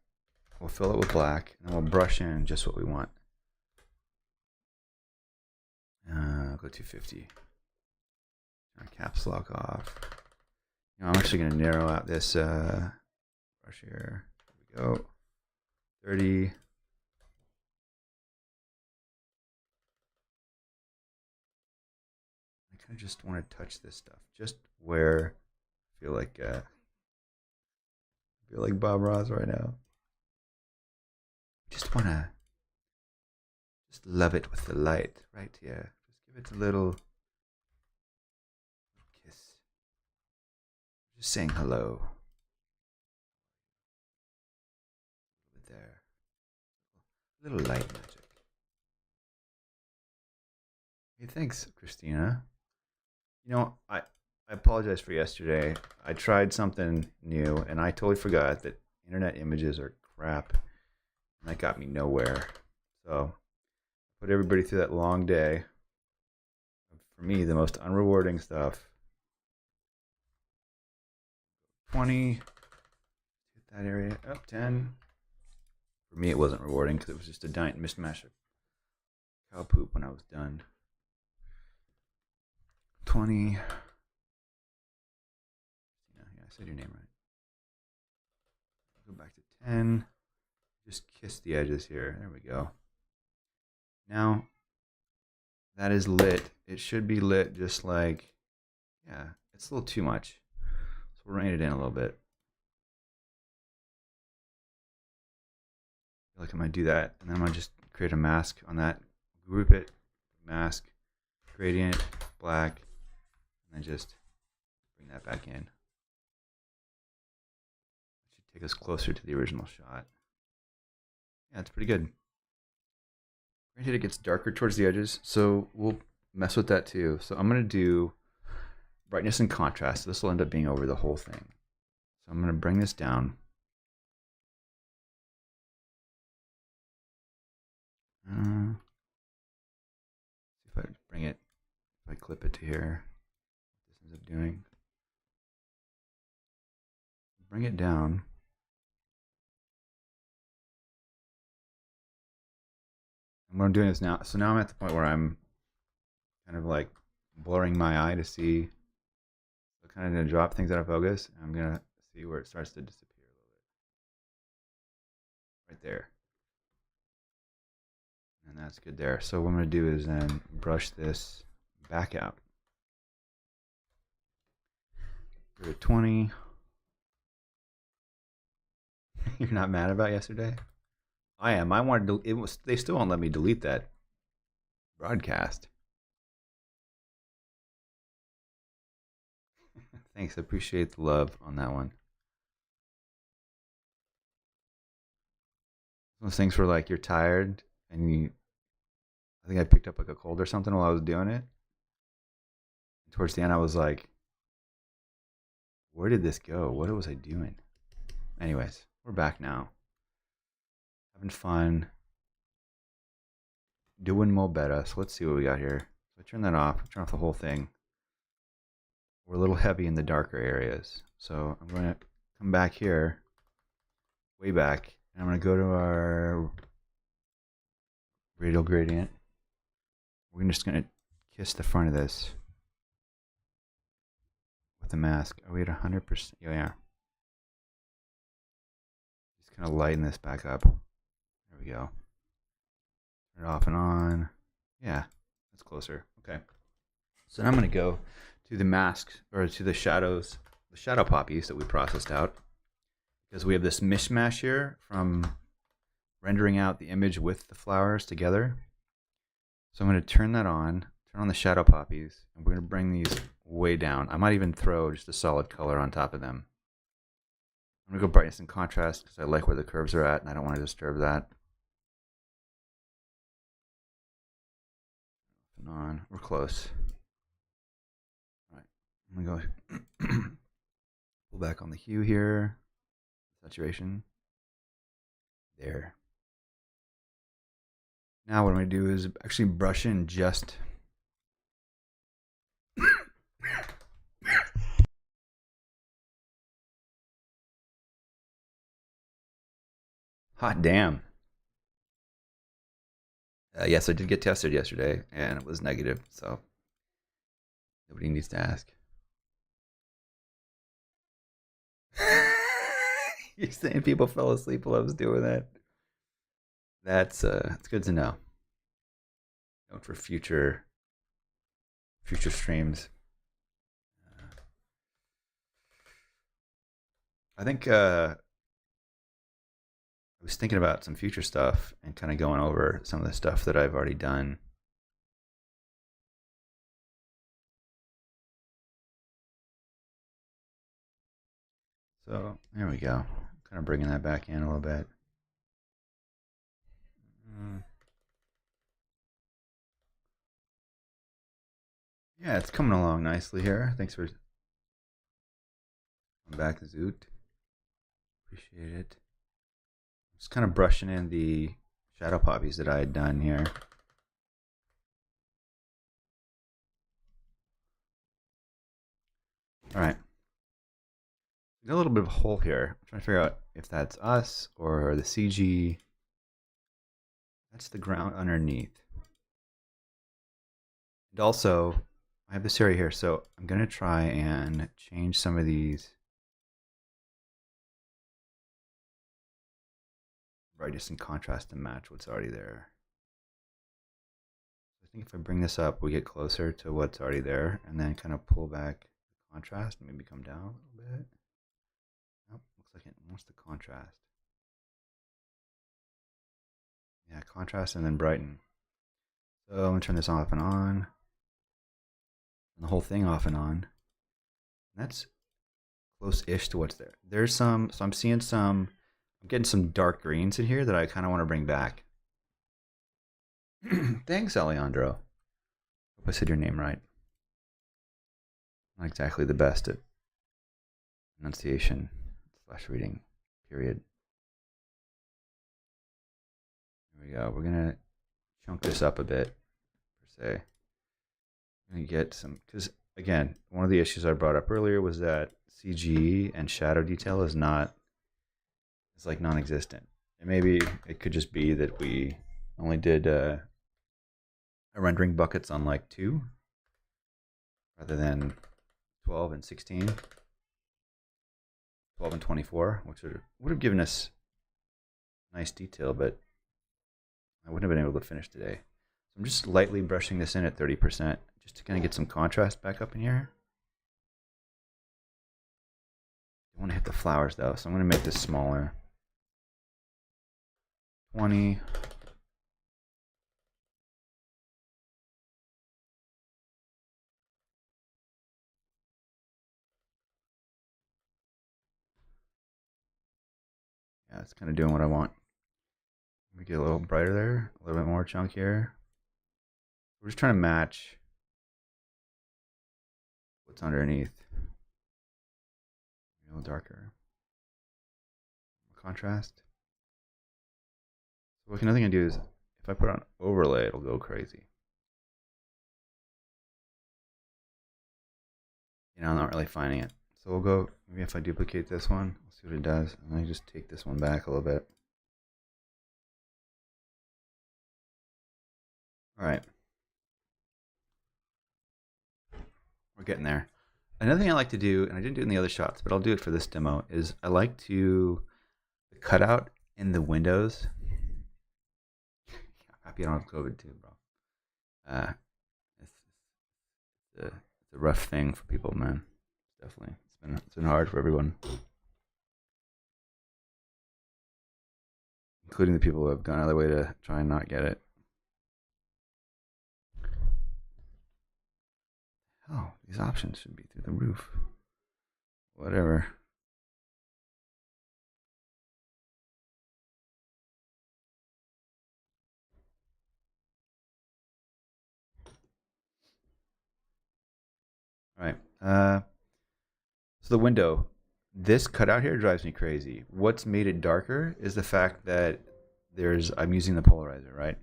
We'll fill it with black, and then we'll brush in just what we want. Go 250. Turn caps lock off. I'm actually going to narrow out this brush here. There we go. 30. I kind of just want to touch this stuff, just where I feel like Bob Ross right now. Just want to love it with the light right here. Just give it a little kiss. Just saying hello. Over there. A little light magic. Hey, thanks, Christina. I apologize for yesterday. I tried something new, and I totally forgot that internet images are crap. And that got me nowhere. So, put everybody through that long day. For me, the most unrewarding stuff. 20. Hit that area. Up 10. For me, it wasn't rewarding because it was just a giant mishmash of cow poop when I was done. 20. Yeah, I said your name right. Go back to 10. Just kiss the edges here. There we go. Now, that is lit. It should be lit just like, yeah, it's a little too much. So we'll rein it in a little bit. I feel like I'm going to do that. And then I'm going to just create a mask on that. Group it, mask, gradient, black, and then just bring that back in. It should take us closer to the original shot. Yeah, it's pretty good. Granted, it gets darker towards the edges, so we'll mess with that too. So I'm going to do brightness and contrast. This will end up being over the whole thing. So I'm going to bring this down. See if I bring it, if I clip it to here, what this ends up doing. Bring it down. And what I'm doing is now, so now I'm at the point where I'm kind of like blurring my eye to see, so kind of going to drop things out of focus. And I'm going to see where it starts to disappear a little bit. Right there. And that's good there. So what I'm going to do is then brush this back out. Go to 20. You're not mad about yesterday? I am. I wanted to. It was. They still won't let me delete that broadcast. Thanks. I appreciate the love on that one. Those things where like you're tired and you. I think I picked up like a cold or something while I was doing it. Towards the end, I was like, "Where did this go? What was I doing?" Anyways, we're back now. Having fun. Doing more better. So let's see what we got here. So I turn that off. Turn off the whole thing. We're a little heavy in the darker areas. So I'm going to come back here. Way back. And I'm going to go to our radial gradient. We're just going to kiss the front of this with the mask. Are we at 100%? Yeah. Just kind of lighten this back up. There we go. Turn it off and on. Yeah, that's closer. Okay. So now I'm going to go to the masks, or to the shadows, the shadow poppies that we processed out. Because we have this mishmash here from rendering out the image with the flowers together. So I'm going to turn that on, turn on the shadow poppies, and we're going to bring these way down. I might even throw just a solid color on top of them. I'm going to go brightness and contrast because I like where the curves are at and I don't want to disturb that. And on. We're close. I'm gonna go pull back on the hue here, saturation. There. Now what I'm gonna do is actually brush in just hot damn. Yes, I did get tested yesterday, and it was negative, so nobody needs to ask. You're saying people fell asleep while I was doing that? It's good to know. Note for future streams. I think I was thinking about some future stuff and kind of going over some of the stuff that I've already done. So there we go. Kind of bringing that back in a little bit. Yeah, it's coming along nicely here. Thanks for coming back, Zoot. Appreciate it. Just kind of brushing in the shadow poppies that I had done here. All right. Got a little bit of a hole here. I'm trying to figure out if that's us or the CG. That's the ground underneath. And also, I have this area here, so I'm going to try and change some of these brightness and contrast to match what's already there. I think if I bring this up, we get closer to what's already there, and then kind of pull back the contrast and maybe come down a little bit. Nope, looks like it wants the contrast. Yeah, contrast and then brighten. So I'm gonna turn this off and on, and the whole thing off and on. And that's close-ish to what's there. There's some, so I'm seeing some, I'm getting some dark greens in here that I kind of want to bring back. Thanks, Alejandro. Hope I said your name right. Not exactly the best at enunciation / reading, period. Here we go. We're gonna chunk this up a bit, per se. I'm gonna get some, because again, one of the issues I brought up earlier was that CG and shadow detail is like non-existent. And maybe it could just be that we only did rendering buckets on like 2 rather than 12 and 16, 12 and 24, which would have given us nice detail, but I wouldn't have been able to finish today. So I'm just lightly brushing this in at 30% just to kind of get some contrast back up in here. I want to hit the flowers though, so I'm going to make this smaller. 20. Yeah, it's kind of doing what I want. Let me get a little brighter there, a little bit more chunk here. We're just trying to match what's underneath. A little darker. Contrast. So what another thing I do is, if I put on overlay, it'll go crazy. You know, I'm not really finding it. So we'll go, maybe if I duplicate this one, we'll see what it does. And I just take this one back a little bit. All right. We're getting there. Another thing I like to do, and I didn't do it in the other shots, but I'll do it for this demo, is I like to cut out in the windows. I'm happy I don't have COVID too, bro. It's a rough thing for people, man. Definitely. It's been hard for everyone. Including the people who have gone out of their way to try and not get it. Oh, these options should be through the roof. Whatever. All right. So the window, this cutout here drives me crazy. What's made it darker is the fact that I'm using the polarizer, right?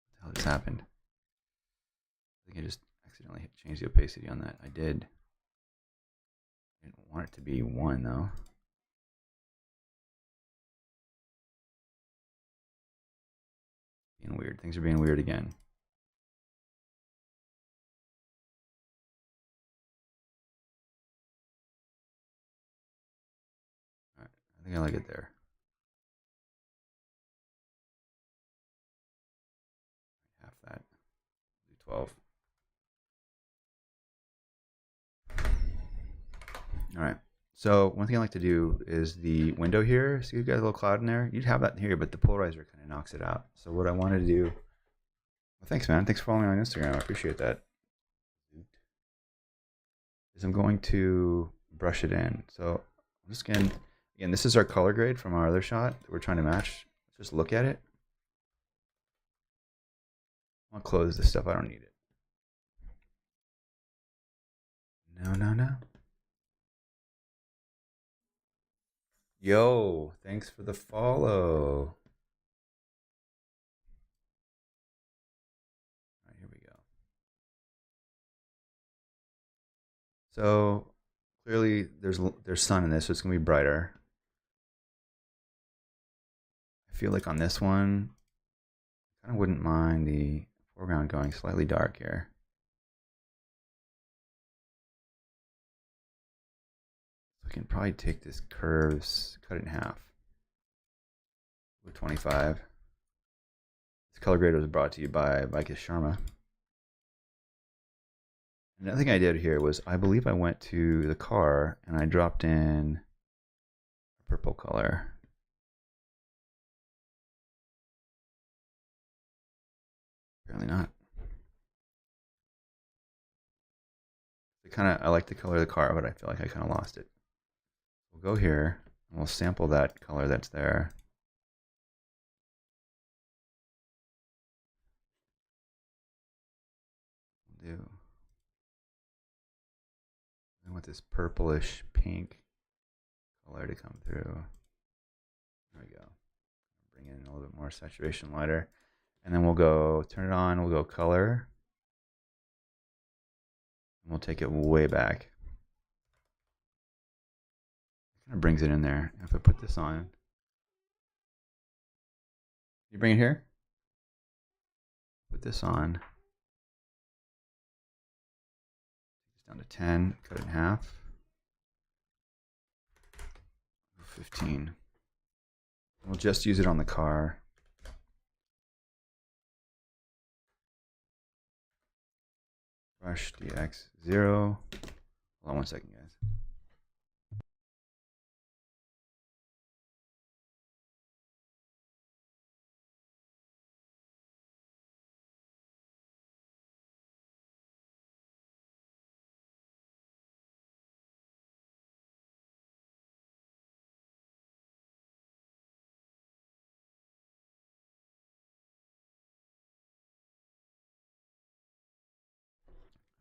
What the hell just happened? I think I just accidentally changed the opacity on that. I did. I didn't want it to be 1 though. Being weird. Things are being weird again. All right, I think I like it there. Half that. Do 12. All right. So one thing I like to do is the window here. See, you got a little cloud in there. You'd have that here, but the polarizer kind of knocks it out. So what I want to do. Well, thanks, man. Thanks for following me on Instagram. I appreciate that. Is I'm going to brush it in. So I'm just going to, again, this is our color grade from our other shot that we're trying to match. Let's just look at it. I'll close this stuff. I don't need it. No, no, no. Yo, thanks for the follow. All right, here we go. So clearly there's sun in this, so it's gonna be brighter. I feel like on this one, I kind of wouldn't mind the foreground going slightly dark here. So we can probably take this curves, cut it in half. With 25. This color grade was brought to you by Vikas Sharma. Another thing I did here was I believe I went to the car and I dropped in a purple color. Apparently not. I like the color of the car, but I feel like I kind of lost it. We'll go here and we'll sample that color that's there. We'll do. I want this purplish pink color to come through. There we go. Bring in a little bit more saturation lighter. And then we'll go turn it on, we'll go color. And we'll take it way back. Kind of brings it in there. If I put this on, you bring it here. Put this on. Take this down to 10. Cut it in half. 15. We'll just use it on the car. Brush DX 0. Hold on 1 second, guys.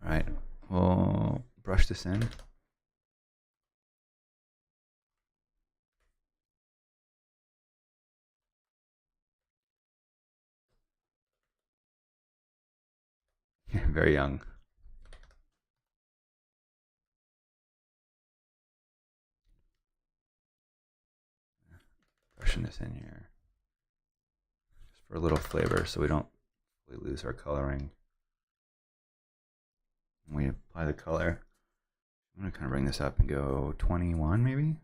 All right, we'll brush this in. Very young. Brushing this in here. Just for a little flavor so we don't really lose our coloring. When we apply the color, I'm going to kind of bring this up and go 21 maybe.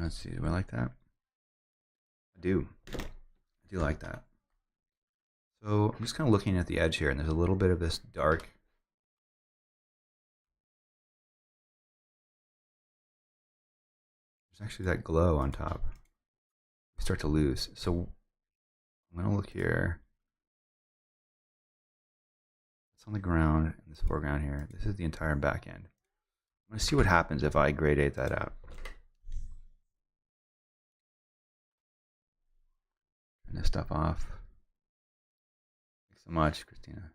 Let's see, do I like that? I do. I do like that. So I'm just kind of looking at the edge here, and there's a little bit of this dark. There's actually that glow on top. We start to lose. So I'm gonna look here. It's on the ground in this foreground here. This is the entire back end. I'm gonna see what happens if I gradate that out. Turn this stuff off. Thanks so much, Christina.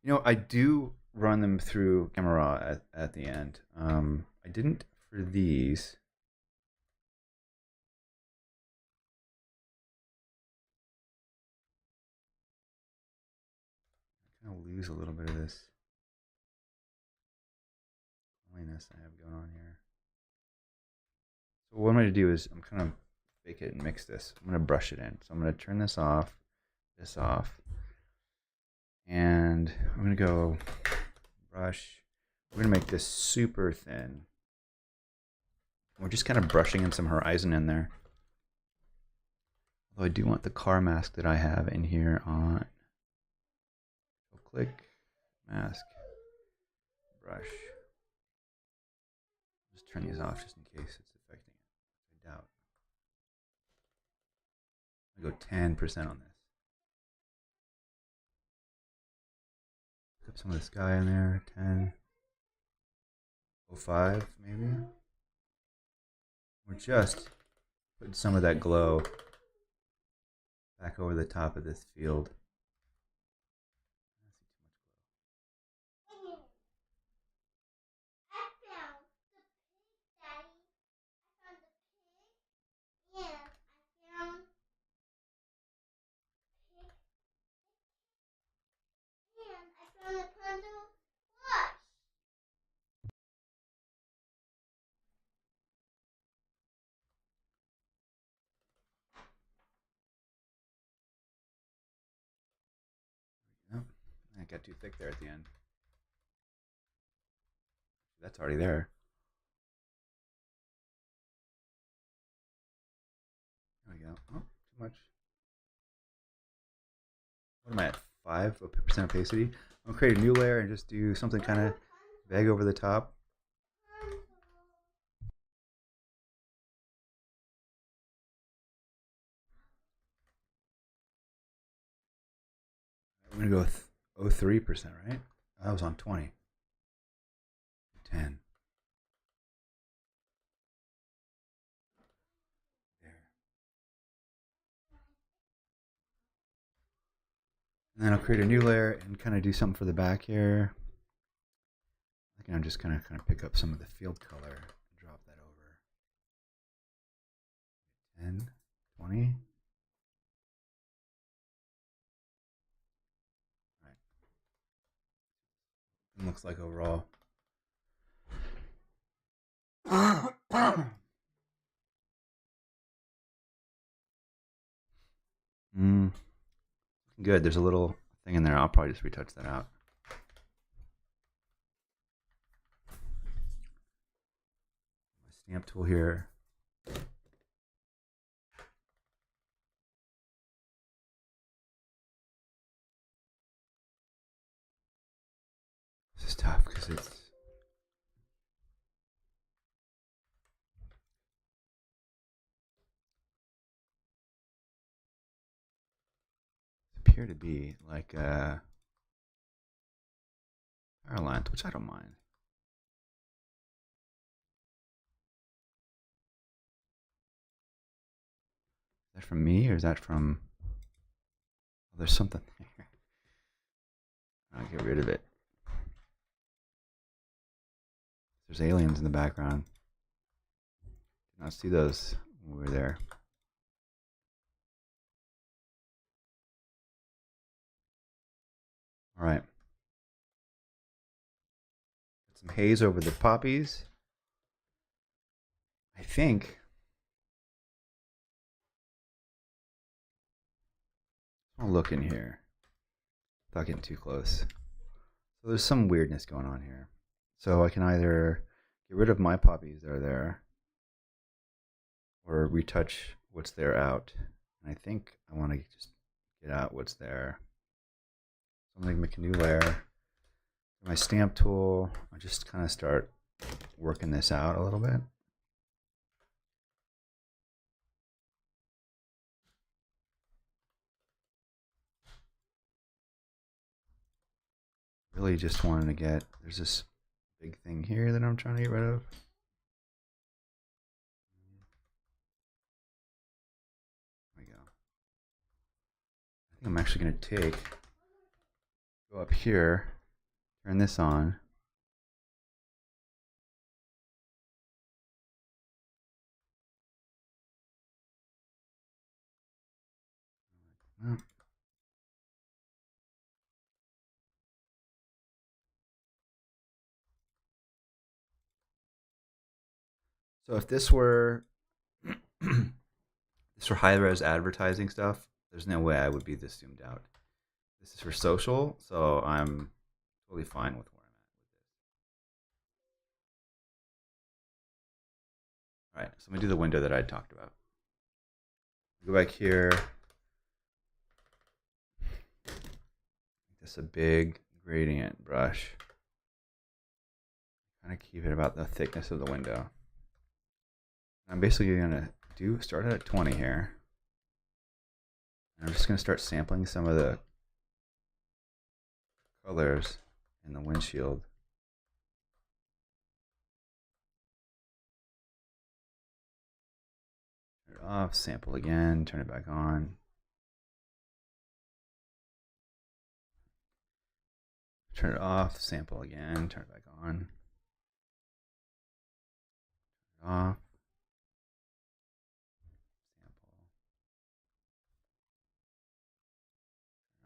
You know, I do run them through Camera at the end. I didn't for these. I kind of lose a little bit of this cleanliness I have going on here. So what I'm going to do is I'm kind of bake it and mix this. I'm going to brush it in. So I'm going to turn this off, and I'm going to go brush. We're going to make this super thin. We're just kind of brushing in some horizon in there. Although I do want the car mask that I have in here on. So click, mask, brush. Just turn these off just in case it's affecting it. I doubt. I go 10% on this. Put some of the sky in there. 10. 05 maybe. We're just putting some of that glow back over the top of this field. Yep. It got too thick there at the end. That's already there. There we go. Oh, too much. What am I at? 5% opacity? I'm gonna create a new layer and just do something kind of vague over the top. I'm gonna go with 03%, right? I was on 20. 10. There. And then I'll create a new layer and kind of do something for the back here. I think I'm just gonna kind of pick up some of the field color and drop that over. 10, 20. Right. It looks like overall. Good. There's a little thing in there. I'll probably just retouch that out. My stamp tool here. This is tough because it's appear to be like a power lines, which I don't mind. Is that from me or is that from? Oh, there's something there. I'll get rid of it. There's aliens in the background. Did not see those when we were there. All right. Put some haze over the poppies. I think. I'll look in here. Without getting too close. So there's some weirdness going on here. So I can either get rid of my poppies that are there, or retouch what's there out. And I think I want to just get out what's there. So I'm going to make a new layer. My stamp tool, I just kind of start working this out a little bit. really just wanting to get, there's this big thing here that I'm trying to get rid of. There we go. I think I'm actually going to go up here, turn this on. Oh. So if this were this for high-res advertising stuff, there's no way I would be this zoomed out. This is for social, so I'm totally fine with where I'm at with this. All right, so I'm gonna do the window that I talked about. Go back here. This is a big gradient brush. Kind of keep it about the thickness of the window. I'm basically gonna start at 20 here. And I'm just gonna start sampling some of the colors in the windshield. Turn it off, sample again, turn it back on. Turn it off, sample again, turn it back on. Turn it off. Sample.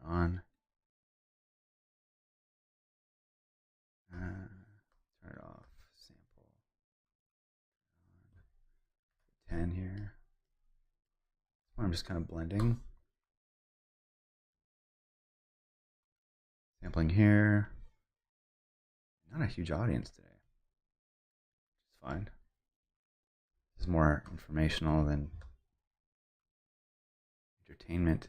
Turn it on. Turn it off. Sample. 10 here. I'm just kind of blending. Sampling here. Not a huge audience today. It's fine. This is more informational than entertainment.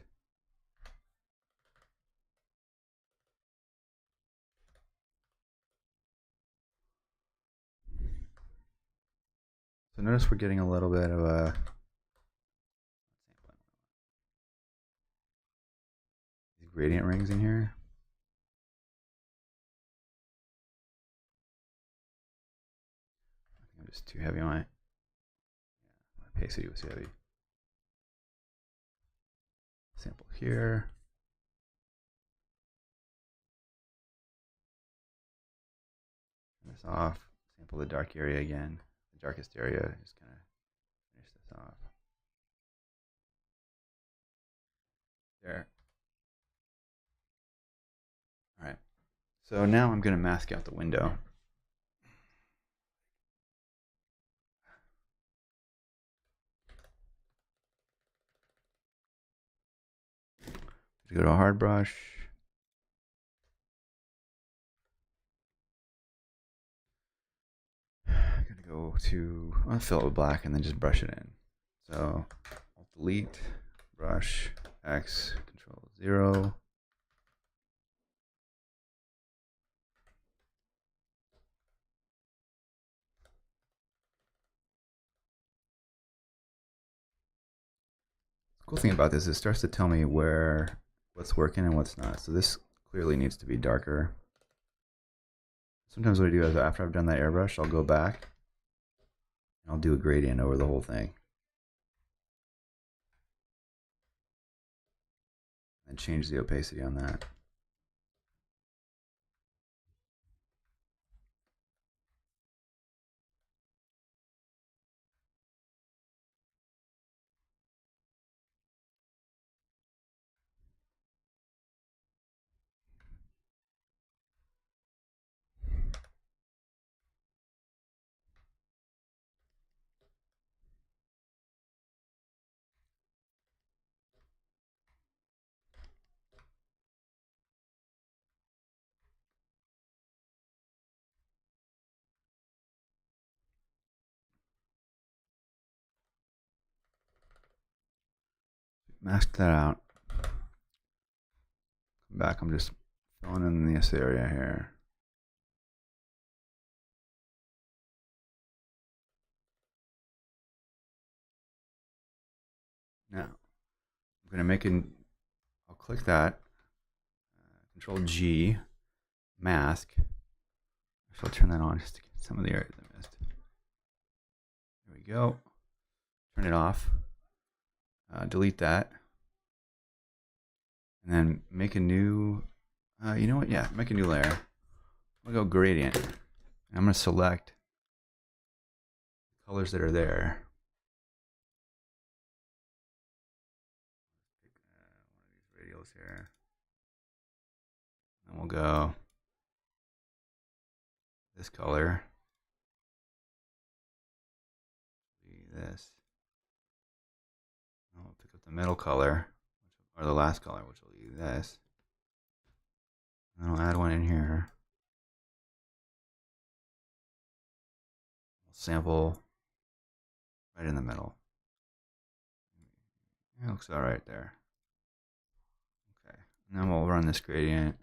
So notice we're getting a little bit of a gradient rings in here. I think I'm just too heavy on my opacity was heavy. Sample here. Turn this off. Sample the dark area again. The darkest area. Just kind of finish this off. There. All right. So now I'm going to mask out the window. Go to a hard brush. I'm gonna go to, I'll fill it with black and then just brush it in. So I'll delete, brush, X, Control 0. The cool thing about this is it starts to tell me what's working and what's not. So this clearly needs to be darker. Sometimes what I do is after I've done that airbrush, I'll go back and I'll do a gradient over the whole thing. And change the opacity on that. Mask that out. Come back, I'm just filling in this area here. Now, I'm going to I'll click that, Control G, mask. Actually, I'll turn that on just to get some of the areas I missed. There we go. Turn it off. Delete that. And then make a new, you know what? Yeah, make a new layer. I'm going to go gradient. And I'm going to select the colors that are there. Pick one of these radials here. And we'll go this color. This. I'll pick up the middle color, or the last color, which will be this. And I'll add one in here. I'll sample right in the middle. It looks all right there. Okay, and then we'll run this gradient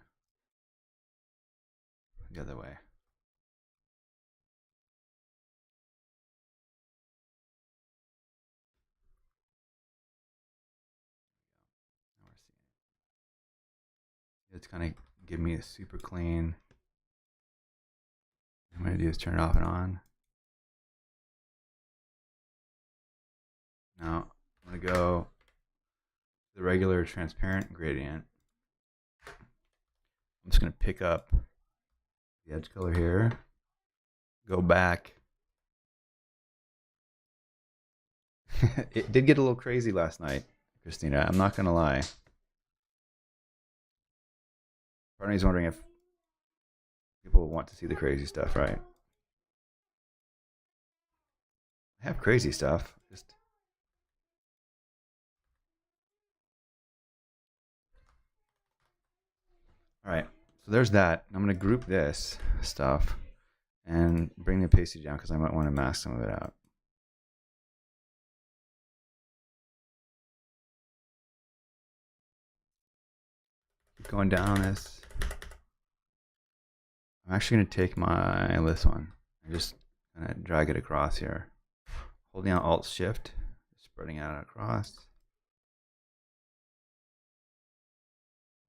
the other way. Now we're seeing it. It's kind of give me a super clean. What I'm going to do is turn it off and on. Now I'm going to go the regular transparent gradient. I'm just going to pick up the edge color here, go back. It did get a little crazy last night, Christina. I'm not going to lie. Part of me is wondering if people want to see the crazy stuff, right? I have crazy stuff. Just all right. So there's that. I'm going to group this stuff and bring the opacity down because I might want to mask some of it out. Keep going down on this. I'm actually going to take this one and just kind of drag it across here. Holding down Alt Shift, spreading out across.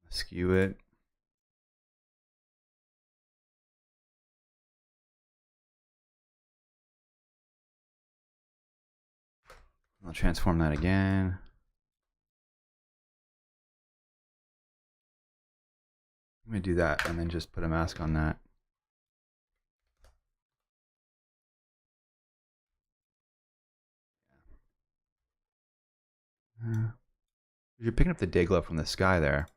Skew it. I'll transform that again. I'm going to do that and then just put a mask on that. You're picking up the day glow from the sky there.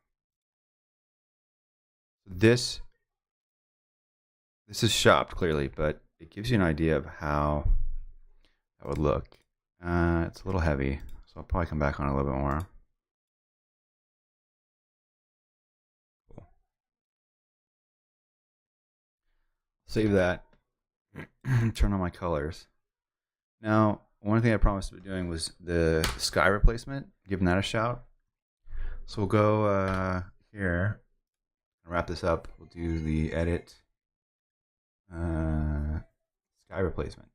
This is shopped clearly, but it gives you an idea of how that would look. It's a little heavy, so I'll probably come back on a little bit more. Cool. Save that. Turn on my colors. Now, one thing I promised to be doing was the sky replacement, giving that a shout. So we'll go here and wrap this up. We'll do the edit sky replacement.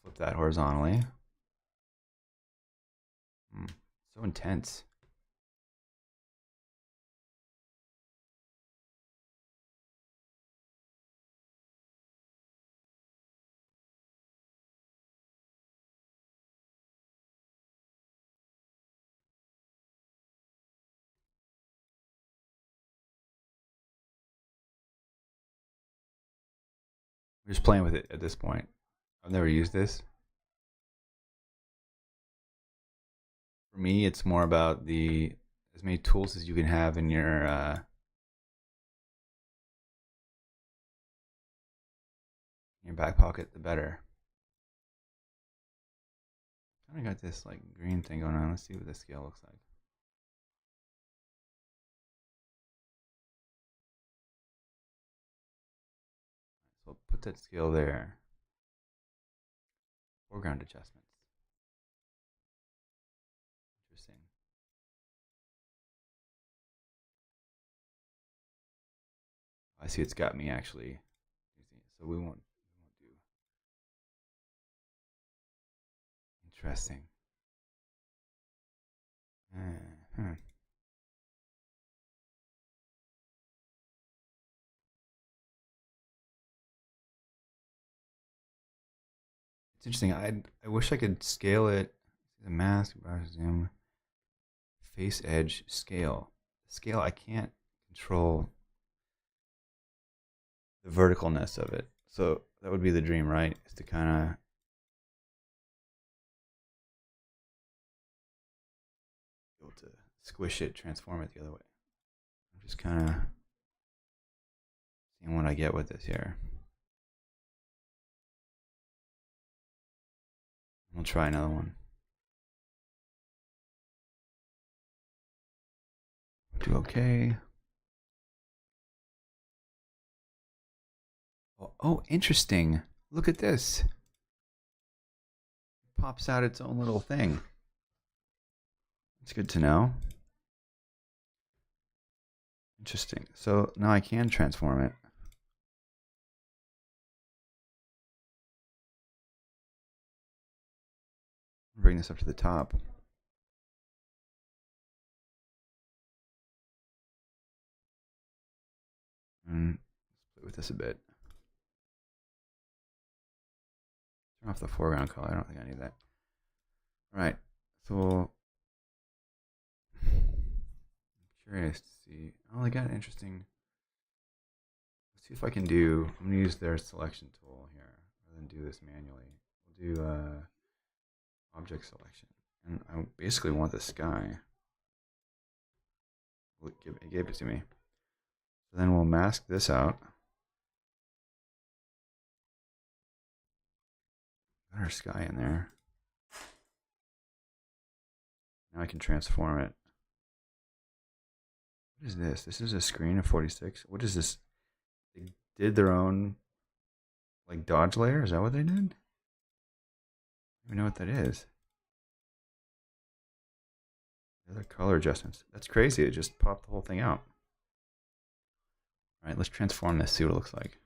Flip that horizontally. So intense. I'm just playing with it at this point. I've never used this. For me, it's more about as many tools as you can have in your back pocket, the better. I kind of got this like green thing going on. Let's see what the scale looks like. So I'll put that scale there. Foreground adjustments. Interesting. I see it's got me actually. So we won't do. Interesting. Hmm. It's interesting. I wish I could scale it. The mask, brush, zoom, face edge, scale. Scale, I can't control the verticalness of it. So that would be the dream, right? Is to kind of be able to squish it, transform it the other way. I'm just kind of seeing what I get with this here. We'll try another one. Do okay. Oh, interesting. Look at this. It pops out its own little thing. It's good to know. Interesting. So now I can transform it. Bring this up to the top. And play with this a bit. Turn off the foreground color. I don't think I need that. All right. So I'm curious to see. Oh, they got an interesting. Let's see if I can do. I'm gonna use their selection tool here rather than do this manually. We'll do object selection, and I basically want the sky. It gave it to me. So then we'll mask this out. Got our sky in there. Now I can transform it. What is this? This is a screen of 46. What is this? They did their own like dodge layer? Is that what they did? I don't even know what that is. Other color adjustments. That's crazy. It just popped the whole thing out. All right, let's transform this, see what it looks like.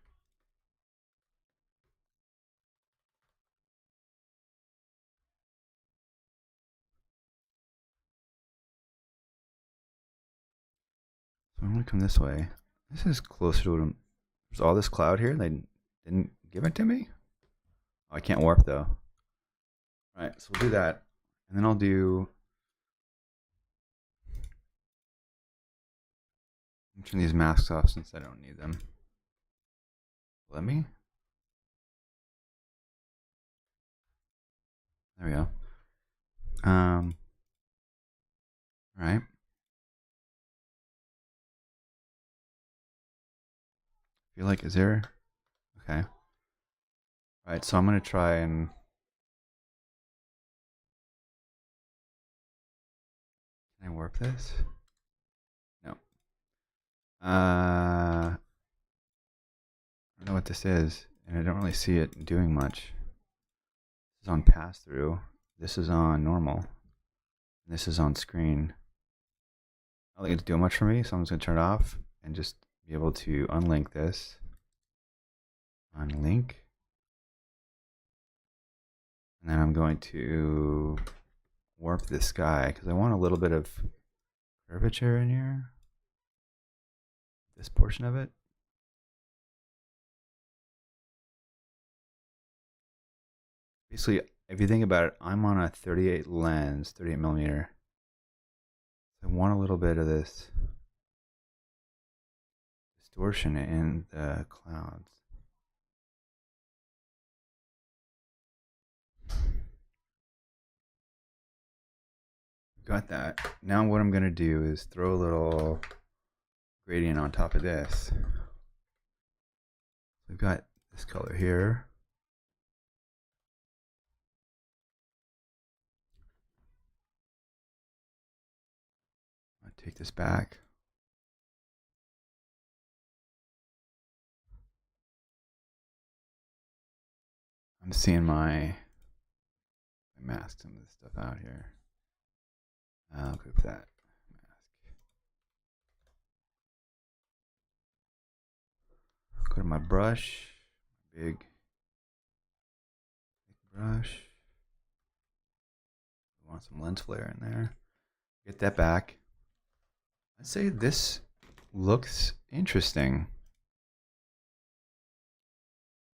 So I'm gonna come this way. This is closer to there's all this cloud here. They didn't give it to me. Oh, I can't warp though. All right, so we'll do that, and then I'll do. Turn these masks off since I don't need them. Let me. There we go. All right. Feel like is there? Okay. All right. So I'm gonna try and. Can I warp this? No. I don't know what this is, and I don't really see it doing much. This is on pass through. This is on normal. This is on screen. I don't think it's doing much for me, so I'm just gonna turn it off and just be able to unlink this. Unlink. And then I'm going to warp this sky because I want a little bit of curvature in here. This portion of it. Basically, if you think about it, I'm on a 38 lens, 38 millimeter. I want a little bit of this distortion in the clouds. Got that. Now what I'm going to do is throw a little gradient on top of this. We've got this color here. I'll take this back. I'm seeing my mask some of this stuff out here. I'll group that mask. Go to my brush, big brush. I want some lens flare in there. Get that back. I'd say this looks interesting.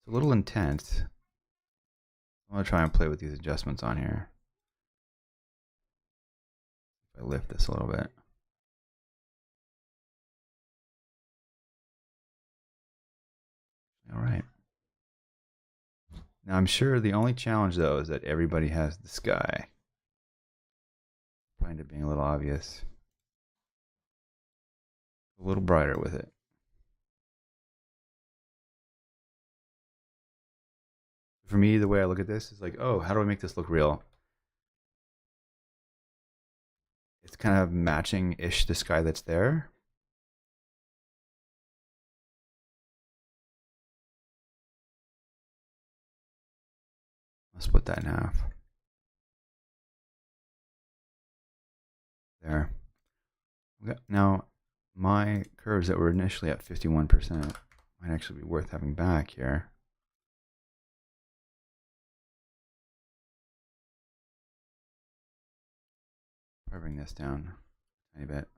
It's a little intense. I want to try and play with these adjustments on here. If I lift this a little bit. All right. Now I'm sure the only challenge though is that everybody has the sky. Find it being a little obvious. A little brighter with it. For me, the way I look at this is like, oh, how do I make this look real? It's kind of matching-ish the sky that's there. I'll split that in half. There. Okay. Now, my curves that were initially at 51% might actually be worth having back here. I'll bring this down a tiny bit.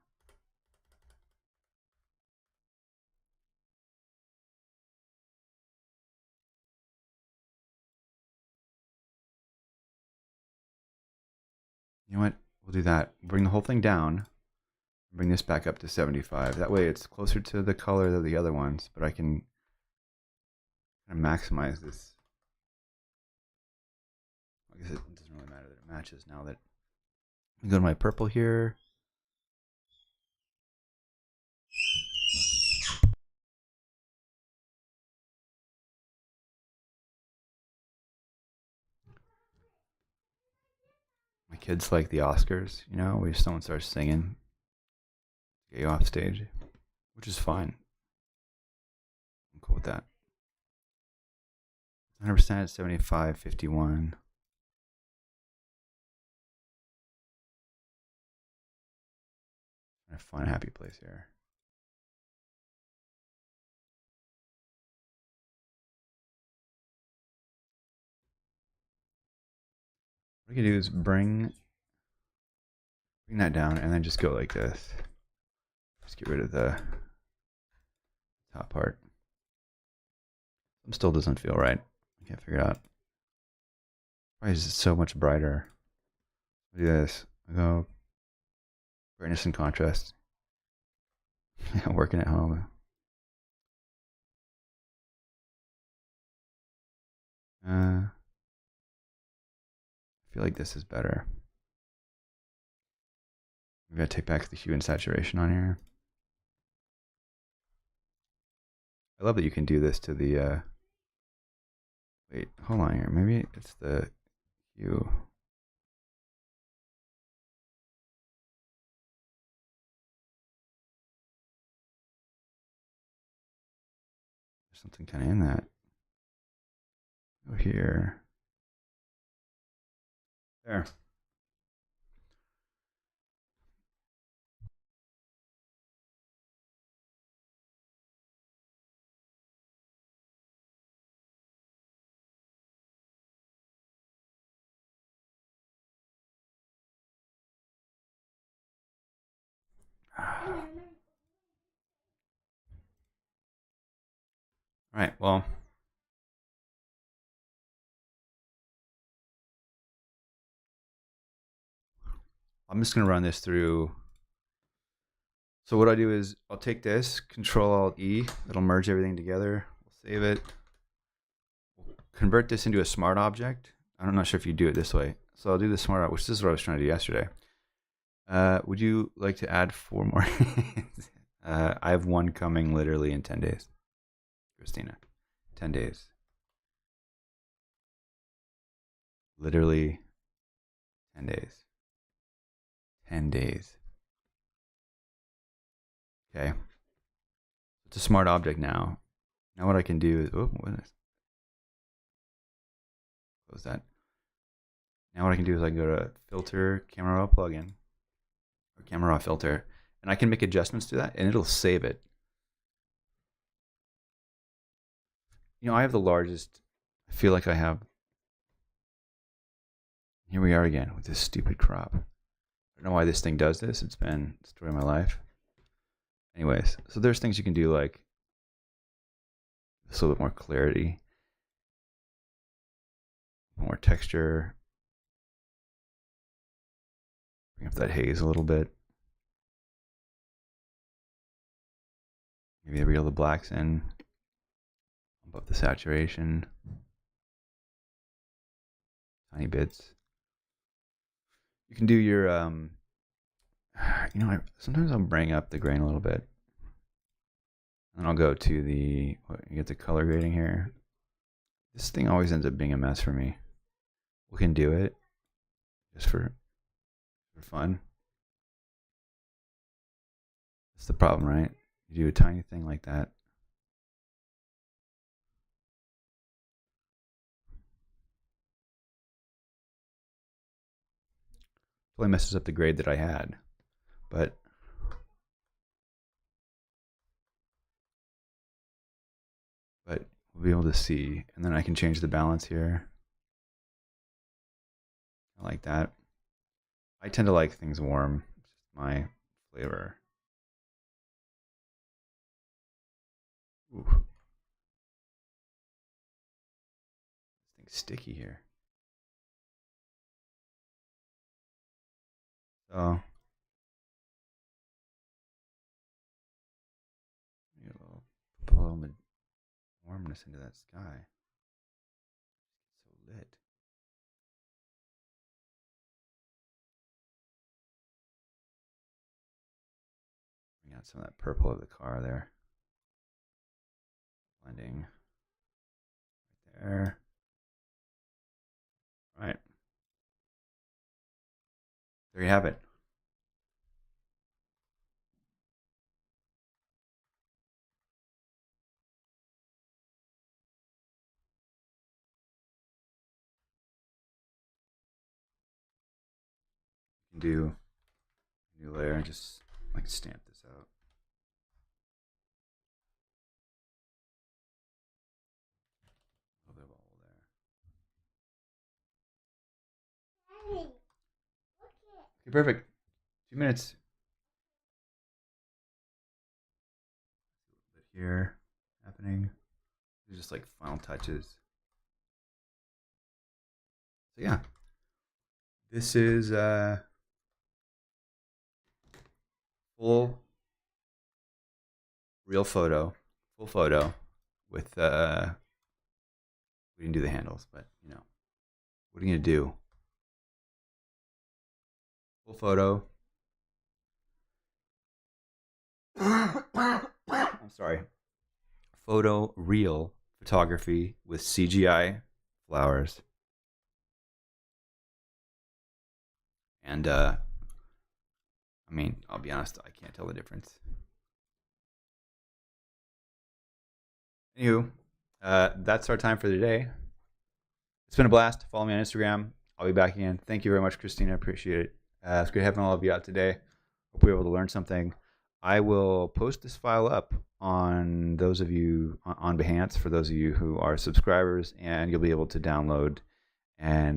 You know what? We'll do that. Bring the whole thing down. Bring this back up to 75. That way it's closer to the color of the other ones, but I can kind of maximize this. I guess it doesn't really matter that it matches now that I go to my purple here. My kids like the Oscars, you know, where someone starts singing, get you off stage, which is fine. I'm cool with that. 100%, 75, 51. A fun, happy place here. What I can do is bring that down and then just go like this. Just get rid of the top part. It still doesn't feel right. I can't figure it out. Why is it so much brighter? I'll do this. I go brightness and contrast. Working at home. I feel like this is better. Maybe I take back the hue and saturation on here. I love that you can do this to the, wait, hold on here. Maybe it's the hue. There's something kind of in that. Go here. There. All right, well, I'm just going to run this through. So what I do is I'll take this, Control-Alt-E, it'll merge everything together. We'll save it. We'll convert this into a smart object. I'm not sure if you do it this way. So I'll do the smart object, which is what I was trying to do yesterday. Would you like to add 4 more? I have one coming literally in 10 days. Christina, 10 days. Literally 10 days. 10 days. Okay. It's a smart object now. Now what I can do is, oh, what is? Close that. Now what I can do is I can go to Filter, Camera Raw Plugin, or Camera Raw Filter, and I can make adjustments to that, and it'll save it. You know, I have the largest. I feel like I have. Here we are again with this stupid crop. don't know why this thing does this. It's been the story of my life. Anyways, so there's things you can do like just a little bit more clarity, more texture, bring up that haze a little bit. Maybe reel the blacks in, bump up the saturation, tiny bits. You can do your, sometimes I'll bring up the grain a little bit. And I'll go to you get the color grading here. This thing always ends up being a mess for me. We can do it just for fun. That's the problem, right? You do a tiny thing like that. Totally messes up the grade that I had. But we'll be able to see. And then I can change the balance here. I like that. I tend to like things warm. It's just my flavor. Ooh. This thing's sticky here. So put a little warmness into that sky. It's so lit. Bring out some of that purple of the car there. Blending right there. All right. There you have it. You can do a new layer and just like stamp this out. A little bit of all there. Okay, perfect. 2 minutes. A bit here happening. These are just like final touches. So yeah, this is full real photo, full photo with we didn't do the handles, but you know, what are you gonna do? Full photo. I'm sorry. Photo real photography with CGI flowers. And I mean, I'll be honest, I can't tell the difference. Anywho, that's our time for today. It's been a blast. Follow me on Instagram. I'll be back again. Thank you very much, Christina. I appreciate it. It's great having all of you out today. Hope we were able to learn something. I will post this file up on those of you on Behance for those of you who are subscribers, and you'll be able to download and